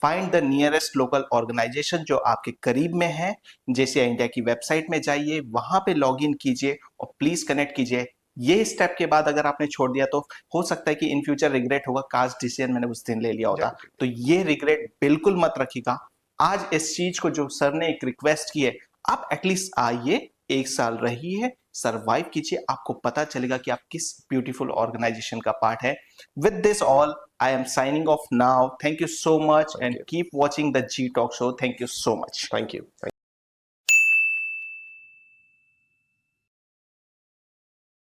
find the nearest local organisation जो आपके करीब में है। जेसीआई इंडिया की वेबसाइट में जाइए, वहां पे लॉग इन कीजिए और प्लीज कनेक्ट कीजिए। ये स्टेप के बाद अगर आपने छोड़ दिया तो हो सकता है कि इन फ्यूचर रिग्रेट होगा, काश डिसीजन मैंने उस दिन ले लिया होता। तो ये रिग्रेट बिल्कुल मत रखिएगा। आज इस चीज को जो सर ने एक रिक्वेस्ट की है, आप एटलीस्ट आइए, 1 साल रहिए, सर्वाइव कीजिए, आपको पता चलेगा कि आप किस ब्यूटीफुल ऑर्गेनाइजेशन का पार्ट है। With this all, I am signing off now. Thank you so much, Thank and you. keep watching the G Talk Show. Thank you so much. Thank you.